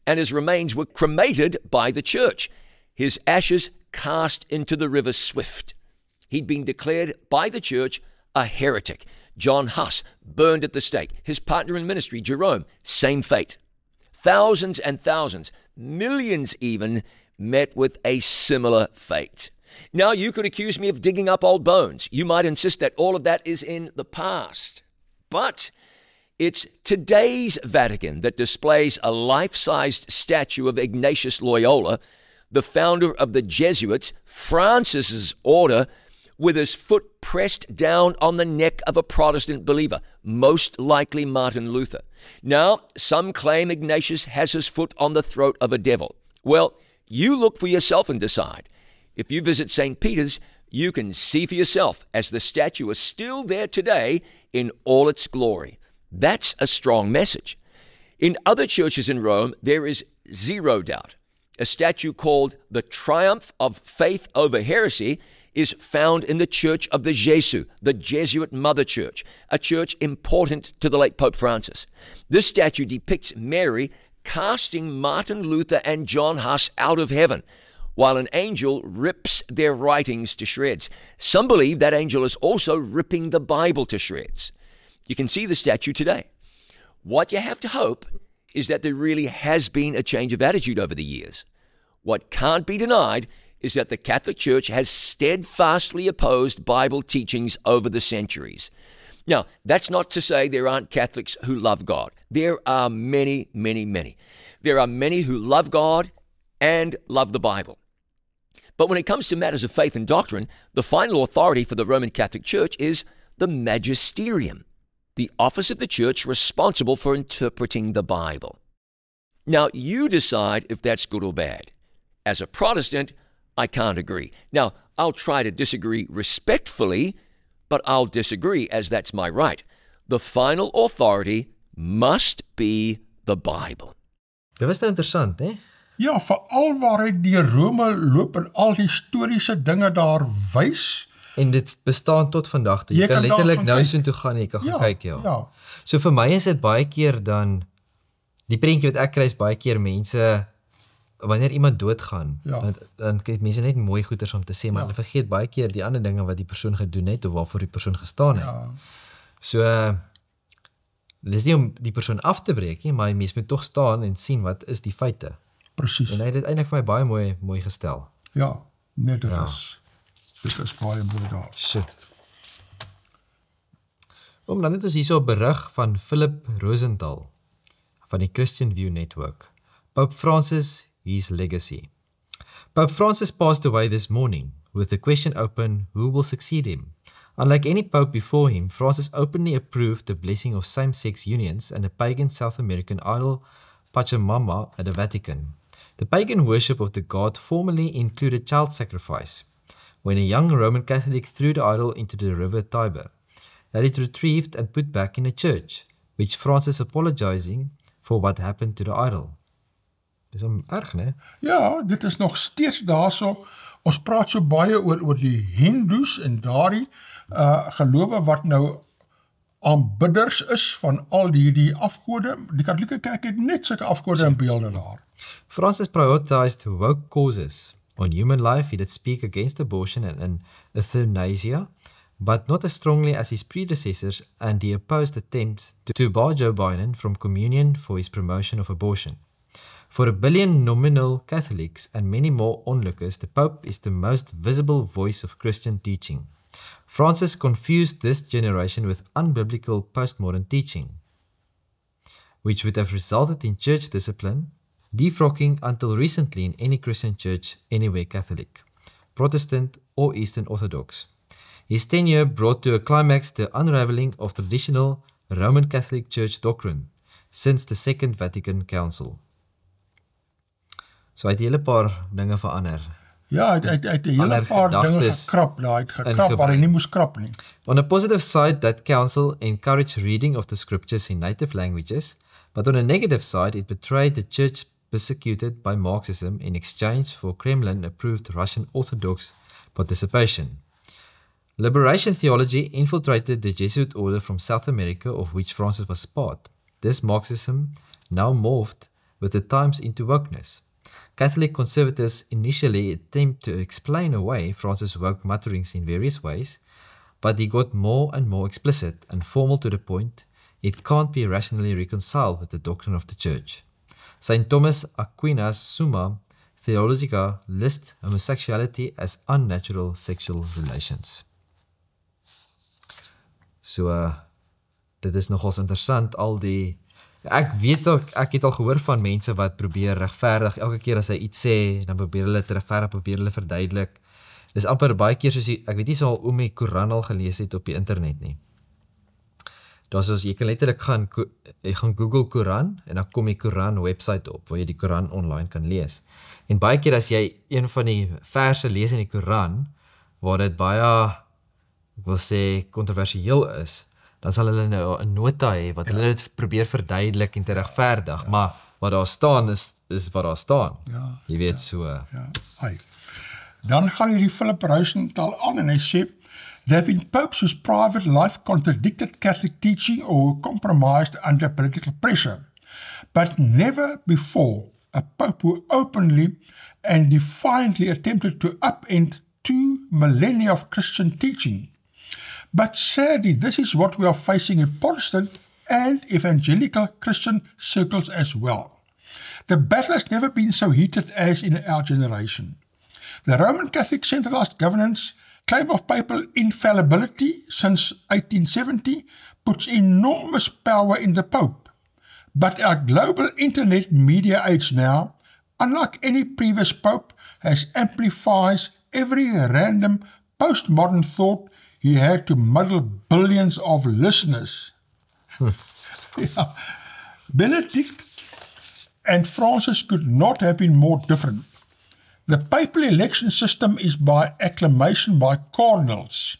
and his remains were cremated by the church, his ashes cast into the river Swift. He'd been declared by the church a heretic. John Huss burned at the stake. His partner in ministry, Jerome, same fate. Thousands and thousands, millions even, met with a similar fate. Now, you could accuse me of digging up old bones. You might insist that all of that is in the past. But it's today's Vatican that displays a life-sized statue of Ignatius Loyola, the founder of the Jesuits, Francis's order, with his foot pressed down on the neck of a Protestant believer, most likely Martin Luther. Now, some claim Ignatius has his foot on the throat of a devil. Well, you look for yourself and decide. If you visit St. Peter's, you can see for yourself as the statue is still there today in all its glory. That's a strong message. In other churches in Rome, there is zero doubt. A statue called the Triumph of Faith Over Heresy is found in the Church of the Gesù, the Jesuit mother church, a church important to the late Pope Francis. This statue depicts Mary casting Martin Luther and John Huss out of heaven, while an angel rips their writings to shreds. Some believe that angel is also ripping the Bible to shreds. You can see the statue today. What you have to hope is that there really has been a change of attitude over the years. What can't be denied is that the Catholic Church has steadfastly opposed Bible teachings over the centuries. Now, that's not to say there aren't Catholics who love God. There are many, many, many. There are many who love God and love the Bible. But when it comes to matters of faith and doctrine, the final authority for the Roman Catholic Church is the magisterium, the office of the church responsible for interpreting the Bible. Now, you decide if that's good or bad. As a Protestant, I can't agree. Now, I'll try to disagree respectfully, but I'll disagree as that's my right. The final authority must be the Bible. Dit was nou interessant, hè? Ja, veral waar hy deur Rome loop en al die historiese dinge daar wys. En dit bestaan tot vandag toe. Jy kan letterlik nou so toe gaan en jy kan gaan kyk, ja. So vir my is dit baie keer dan, die prentjie wat ek kry is baie keer mense, wanneer iemand doodgaan, dan kry mense net mooi goeders om te sê, maar hulle vergeet baie keer die ander dinge wat die persoon gedoen het, of waarvoor die persoon gestaan het. So, dis nie om die persoon af te breek, maar mens moet toch staan en sien wat is die feite. Precies. En hy het dit eintlik vir my baie mooi gestel. Ja, net dit is baie mooi daar. So. Dan het ons hier so 'n berig van Philip Rosenthal van die Christian View Network. Pope Francis, his legacy. Pope Francis passed away this morning with the question open, who will succeed him? Unlike any pope before him, Francis openly approved the blessing of same-sex unions and a pagan South American idol, Pachamama, at the Vatican. The pagan worship of the god formerly included child sacrifice, when a young Roman Catholic threw the idol into the river Tiber, that it retrieved and put back in a church. which Francis apologizing for what happened to the idol. Dis erg, né? Ja, dit is nog steeds daarso. Ons praat so baie oor die Hindoes en daardie gelowe wat nou aanbidders is van al die afgode. Die Katholieke Kerk het net sulke afgode en beelde daar. Francis prioritized woke causes on human life. He did speak against abortion and euthanasia, but not as strongly as his predecessors, and he opposed attempts to bar Joe Biden from communion for his promotion of abortion. For 1 billion nominal Catholics and many more onlookers, the Pope is the most visible voice of Christian teaching. Francis confused this generation with unbiblical postmodern teaching, which would have resulted in church discipline, defrocking until recently in any Christian church anywhere Catholic, Protestant or Eastern Orthodox. His tenure brought to a climax the unraveling of traditional Roman Catholic Church doctrine since the Second Vatican Council. So hy het 'n hele paar dinge verander. Ja, hy het 'n hele paar dinge gekrap, hy het gekrap waar hy nie moes krap nie. On a positive side, that council encouraged reading of the scriptures in native languages, but on a negative side, it betrayed the church persecuted by Marxism in exchange for Kremlin-approved Russian Orthodox participation. Liberation theology infiltrated the Jesuit order from South America, of which Francis was part. This Marxism now morphed with the times into wokeness. Catholic conservatives initially attempt to explain away Francis' woke mutterings in various ways, but he got more and more explicit and formal to the point it can't be rationally reconciled with the doctrine of the Church. St. Thomas Aquinas' Summa Theologica lists homosexuality as unnatural sexual relations. So, dit is nogals interessant, al die ek weet ook, ek het al gehoor van mense wat probeer regverdig, elke keer as hy iets sê, dan probeer hulle te regverdig, probeer hulle verduidelik. Dis amper baie keer soos ek weet nie so al die Koran al gelees het op die internet nie. Daar soos, jy kan letterlik gaan Google Koran, en dan kom die Koran website op, waar jy die Koran online kan lees. En baie keer as jy een van die verse lees in die Koran, waar dit baie, ek wil sê, kontroversieel is, dan sal hulle nou 'n nota hê, wat hulle dit probeer verduidelik en te regverdig, maar wat daar staan is wat daar staan. Ja, jy weet so. Ja, dan gaan hierdie Philip Rosenthal aan en hy sê, there have been popes whose private life contradicted Catholic teaching or compromised under political pressure, but never before a pope who openly and defiantly attempted to upend 2 millennia of Christian teaching. But sadly, this is what we are facing in Protestant and evangelical Christian circles as well. The battle has never been so heated as in our generation. The Roman Catholic centralized governance claim of papal infallibility since 1870 puts enormous power in the Pope. But our global internet media age now, unlike any previous Pope, has amplifies every random postmodern thought he had to muddle billions of listeners. Yeah. Benedict and Francis could not have been more different. The papal election system is by acclamation by cardinals.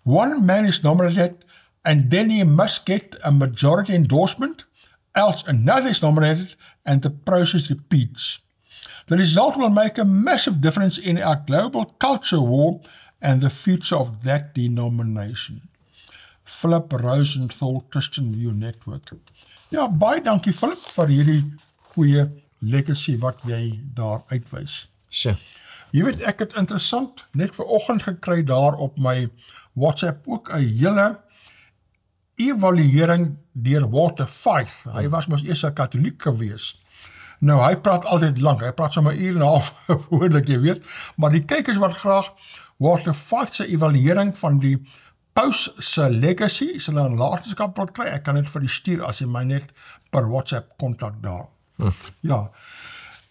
One man is nominated and then he must get a majority endorsement, else another is nominated and the process repeats. The result will make a massive difference in our global culture war and the future of that denomination. Philip Rosenthal, Christian View Network. Ja, baie dankie Philip vir hierdie goeie legacy wat jy daar uitwys. Sure. Jy weet, ek het interessant, net vanoggend gekry daar op my WhatsApp ook 'n hele evaluering deur Walter Faith. Hy was mos eers 'n Katoliek gewees. Nou, hy praat altyd lank, hy praat sommer 1 uur en 'n half voordat jy weet, maar die kykers wat graag Walter Faith se evaluering van die paus se legacy, sal hulle 'n laerskap wil kry, ek kan dit vir die stuur as jy my net per WhatsApp kontak daar. Ja,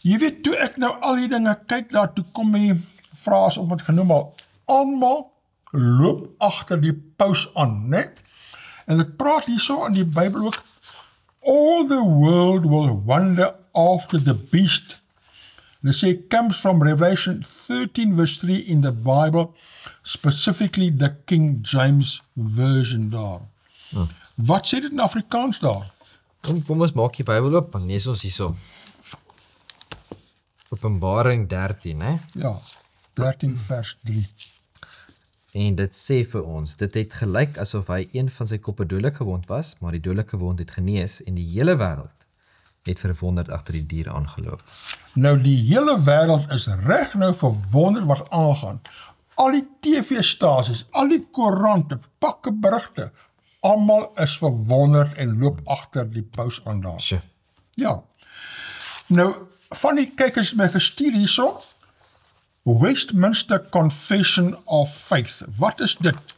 jy weet, toe ek nou al die dinge kyk daar, toe kom die vraag om het genoem al, almal loop agter die paus aan, né? En ek praat hierso in die Bybel ook, all the world will wonder after the beast. They say comes from Revelation 13 verse 3 in the Bible, specifically the King James Version daar. Wat sê dit in Afrikaans daar? Kom ons maak die Bybel oop, en lees ons hierso. Openbaring 13, hè? Ja, 13 vers 3. En dit sê vir ons, dit het gelyk asof hy een van sy koppe dodelik gewond was, maar die dodelike wond het genees, en die hele wêreld het verwonderd agter die dier aangeloop. Nou die hele wêreld is reg nou verwonder wat aangaan. Al die TV-stasies, al die koerante, pakke berigte, almal is verwonderd en loop agter die paus aan daar. Sjoe. Ja. Nou, van die kykers my gestuur hierso, Westminster Confession of Faith. Wat is dit?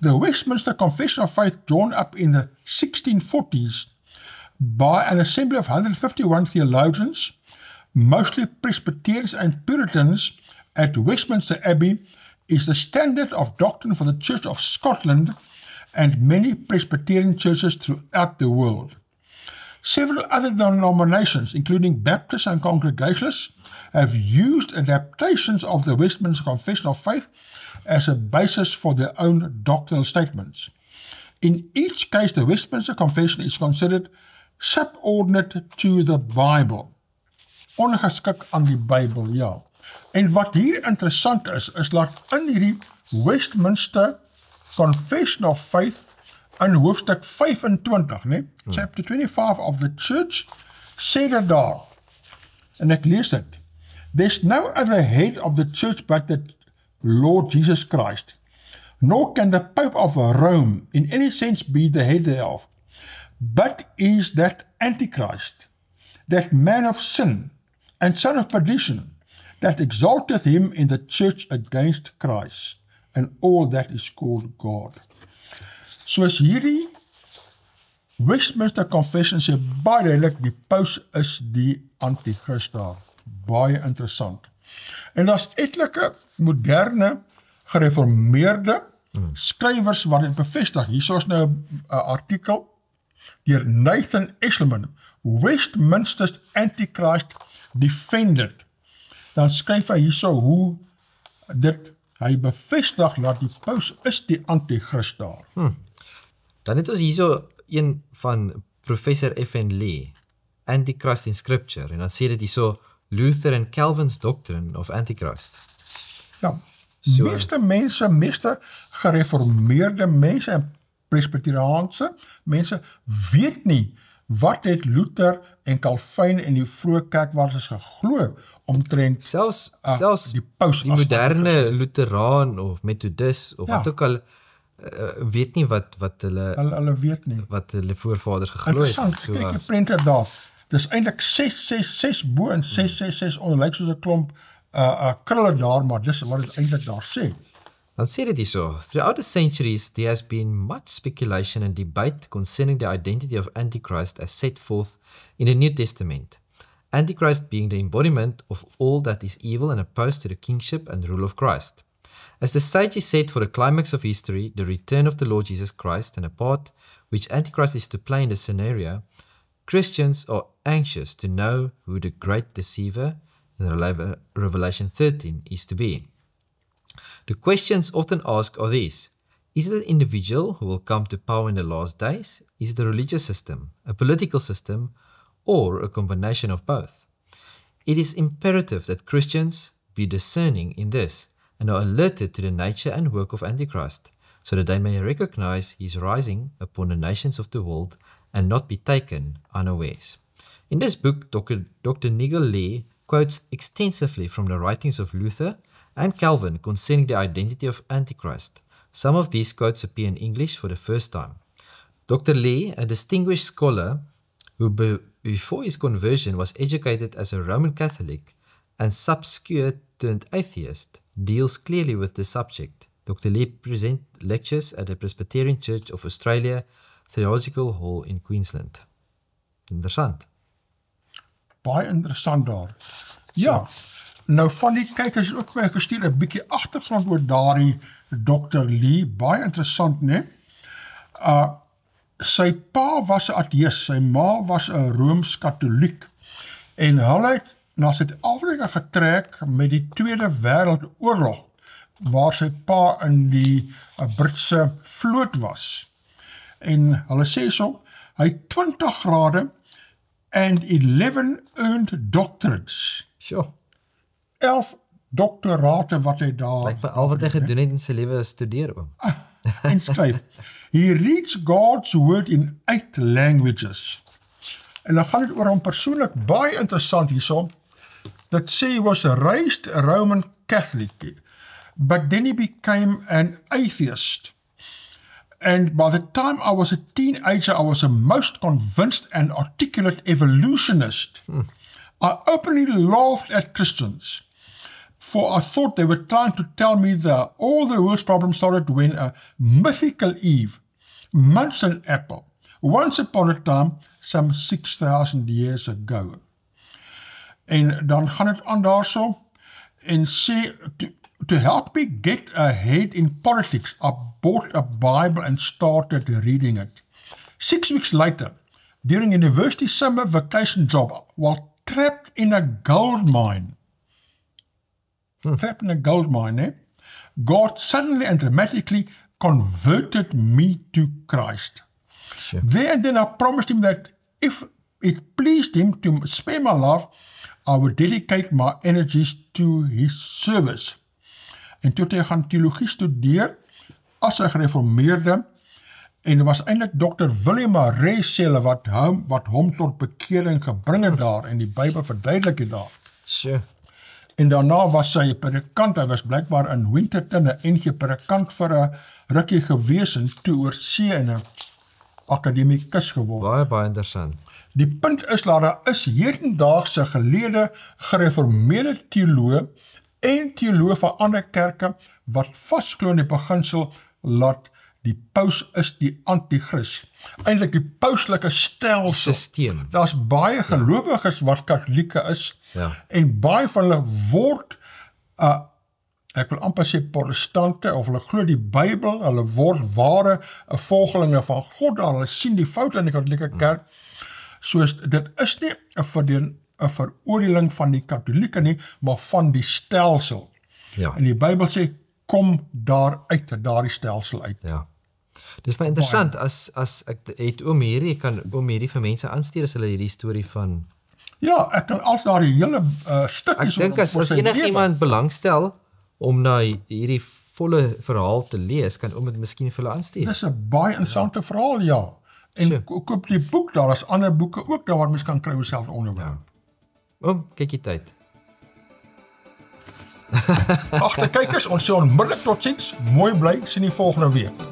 The Westminster Confession of Faith, drawn up in the 1640s by an assembly of 151 theologians, mostly Presbyterians and Puritans at Westminster Abbey, is the standard of doctrine for the Church of Scotland and many Presbyterian churches throughout the world. Several other denominations, including Baptists and Congregationalists, have used adaptations of the Westminster Confession of Faith as a basis for their own doctrinal statements. In each case, the Westminster Confession is considered subordinate to the Bible. Ongeskik aan die Bybel, ja. En wat hier interessant is dat in hierdie Westminster Confession of Faith in hoofstuk 25, chapter 25 of the church, sê dit daar, en ek lees dit, there's no other head of the church but the Lord Jesus Christ, nor can the Pope of Rome in any sense be the head thereof, but is that Antichrist, that man of sin, and son of perdition, that exalteth him in the church against Christ, and all that is called God. Soos hierdie Westminster Confession sê baie duidelik, die paus is die antichrist daar. Baie interessant. En daar's etlike moderne, gereformeerde skrywers wat dit bevestig. Hier is nou 'n artikel deur Nathan Eshelman, Westminster's Antichrist Defended. Dan skryf hy hierso hoe hy bevestig dat die paus is die antichrist daar. Dan het ons hierso een van professor F.N. Lee, Antichrist in Scripture, en dan sê dit hierso Luther and Calvin's Doctrine of Antichrist. Ja, meeste gereformeerde mense en presbyteriaanse mense weet nie wat het Luther en Calvin en die vroeë kerkwaardes geglo omtrent selfs die paus die moderne Lutheraan of Methodist of wat ook al weet nie wat hulle weet nie wat hulle voorvaders geglo het. Interessant, kyk die prente daar. Dis eintlik 666 bo en 666 onder, lyk soos 'n klomp krulle daar, maar dis wat dit eintlik daar sê. Dan sê dit hierso, throughout the centuries there has been much speculation and debate concerning the identity of Antichrist as set forth in the New Testament. Antichrist being the embodiment of all that is evil and opposed to the kingship and rule of Christ. As the stage is set for the climax of history, the return of the Lord Jesus Christ, and a part which Antichrist is to play in the scenario, Christians are anxious to know who the great deceiver in Revelation 13 is to be. The questions often asked are these: is it an individual who will come to power in the last days? Is it a religious system, a political system, or a combination of both? It is imperative that Christians be discerning in this and are alerted to the nature and work of Antichrist, so that they may recognize his rising upon the nations of the world and not be taken unawares. In this book, Dr. Nigel Lee quotes extensively from the writings of Luther and Calvin concerning the identity of Antichrist. Some of these quotes appear in English for the first time. Dr. Lee, a distinguished scholar who before his conversion was educated as a Roman Catholic and subsequent turned atheist, deals clearly with this subject. Dr. Lee presents lectures at the Presbyterian Church of Australia Theological Hall in Queensland. Interessant. Baie interessant daar. Ja, nou van die kykers ook my gestuur 'n bietjie agtergrond oor daardie Dr. Lee, baie interessant, né? Sy pa was 'n ateïs, sy ma was 'n Rooms-Katoliek en hulle het na Suid-Afrika getrek met die Tweede Wêreldoorlog waar sy pa in die Britse vloot was. En hulle sê so, hy het 20 grade and 11 earned doctorates. Sure. 11 doktorate wat hy daar Lyk my al wat hy gedoen het in sy lewe is studeer oom. en skryf. He reads God's word in 8 languages. En dan gaan dit oor hom persoonlik baie interessant hierso. Dat sê he was raised a Roman Catholic, but then he became an atheist. And by the time I was a teenager, I was a most convinced and articulate evolutionist. I openly laughed at Christians, for I thought they were trying to tell me that all the world's problems started when a mythical Eve munched an apple, once upon a time, some 6,000 years ago. En dan gaan het aan daarso, en sê, to help me get ahead in politics, I bought a Bible and started reading it. 6 weeks later, during university summer vacation job, while trapped in a gold mine, trapped in a gold mine, God suddenly and dramatically converted me to Christ. Sure. There and then I promised him that if it pleased him to spare my life, I would dedicate my energies to his service. En toe het hy gaan theologie studeer as 'n gereformeerde en was eintlik Dr. William Murray sê hulle wat hom tot bekering gebring het daar en die Bybel verduidelik het daar. Sure. En daarna was sy 'n predikant, hy was blykbaar in Winterton 'n NG predikant vir 'n rukkie gewees en toe oor see en 'n akademikus geword. Baie interessant. Die punt is dat daar is hedendaagse gelede gereformeerde teoloë en teoloë van ander kerke wat vasglo in die beginsel laat die paus is die antichrist. Eintlik die pauslike stelsel. Systeem. Daar's baie gelowiges wat katholieke is en baie van hulle word ek wil amper sê protestante of hulle glo die Bybel, hulle word ware volgelinge van God, hulle sien die fout in die katholieke kerk. Soos dit is nie 'n veroordeling van die katholieke nie, maar van die stelsel. Ja. En die Bybel sê, kom daar uit, daardie stelsel uit. Ja. Dis baie interessant, as ek het kan oom hierdie vir mense aanstuur as hulle hierdie storie van... Ja, ek kan als daar die hele stukkies... Ek dink as iemand belangstel om na hierdie volle verhaal te lees, kan oom dit miskien vir hulle aanstuur. Dis 'n baie interessante verhaal, ja. En koop die boek, daar is ander boeke ook daar waar mens kan kry oor selfde onderwerp. Oom, kyk die tyd. Agter kykers, ons sê onmiddellik totsiens, mooi bly, sien die volgende week.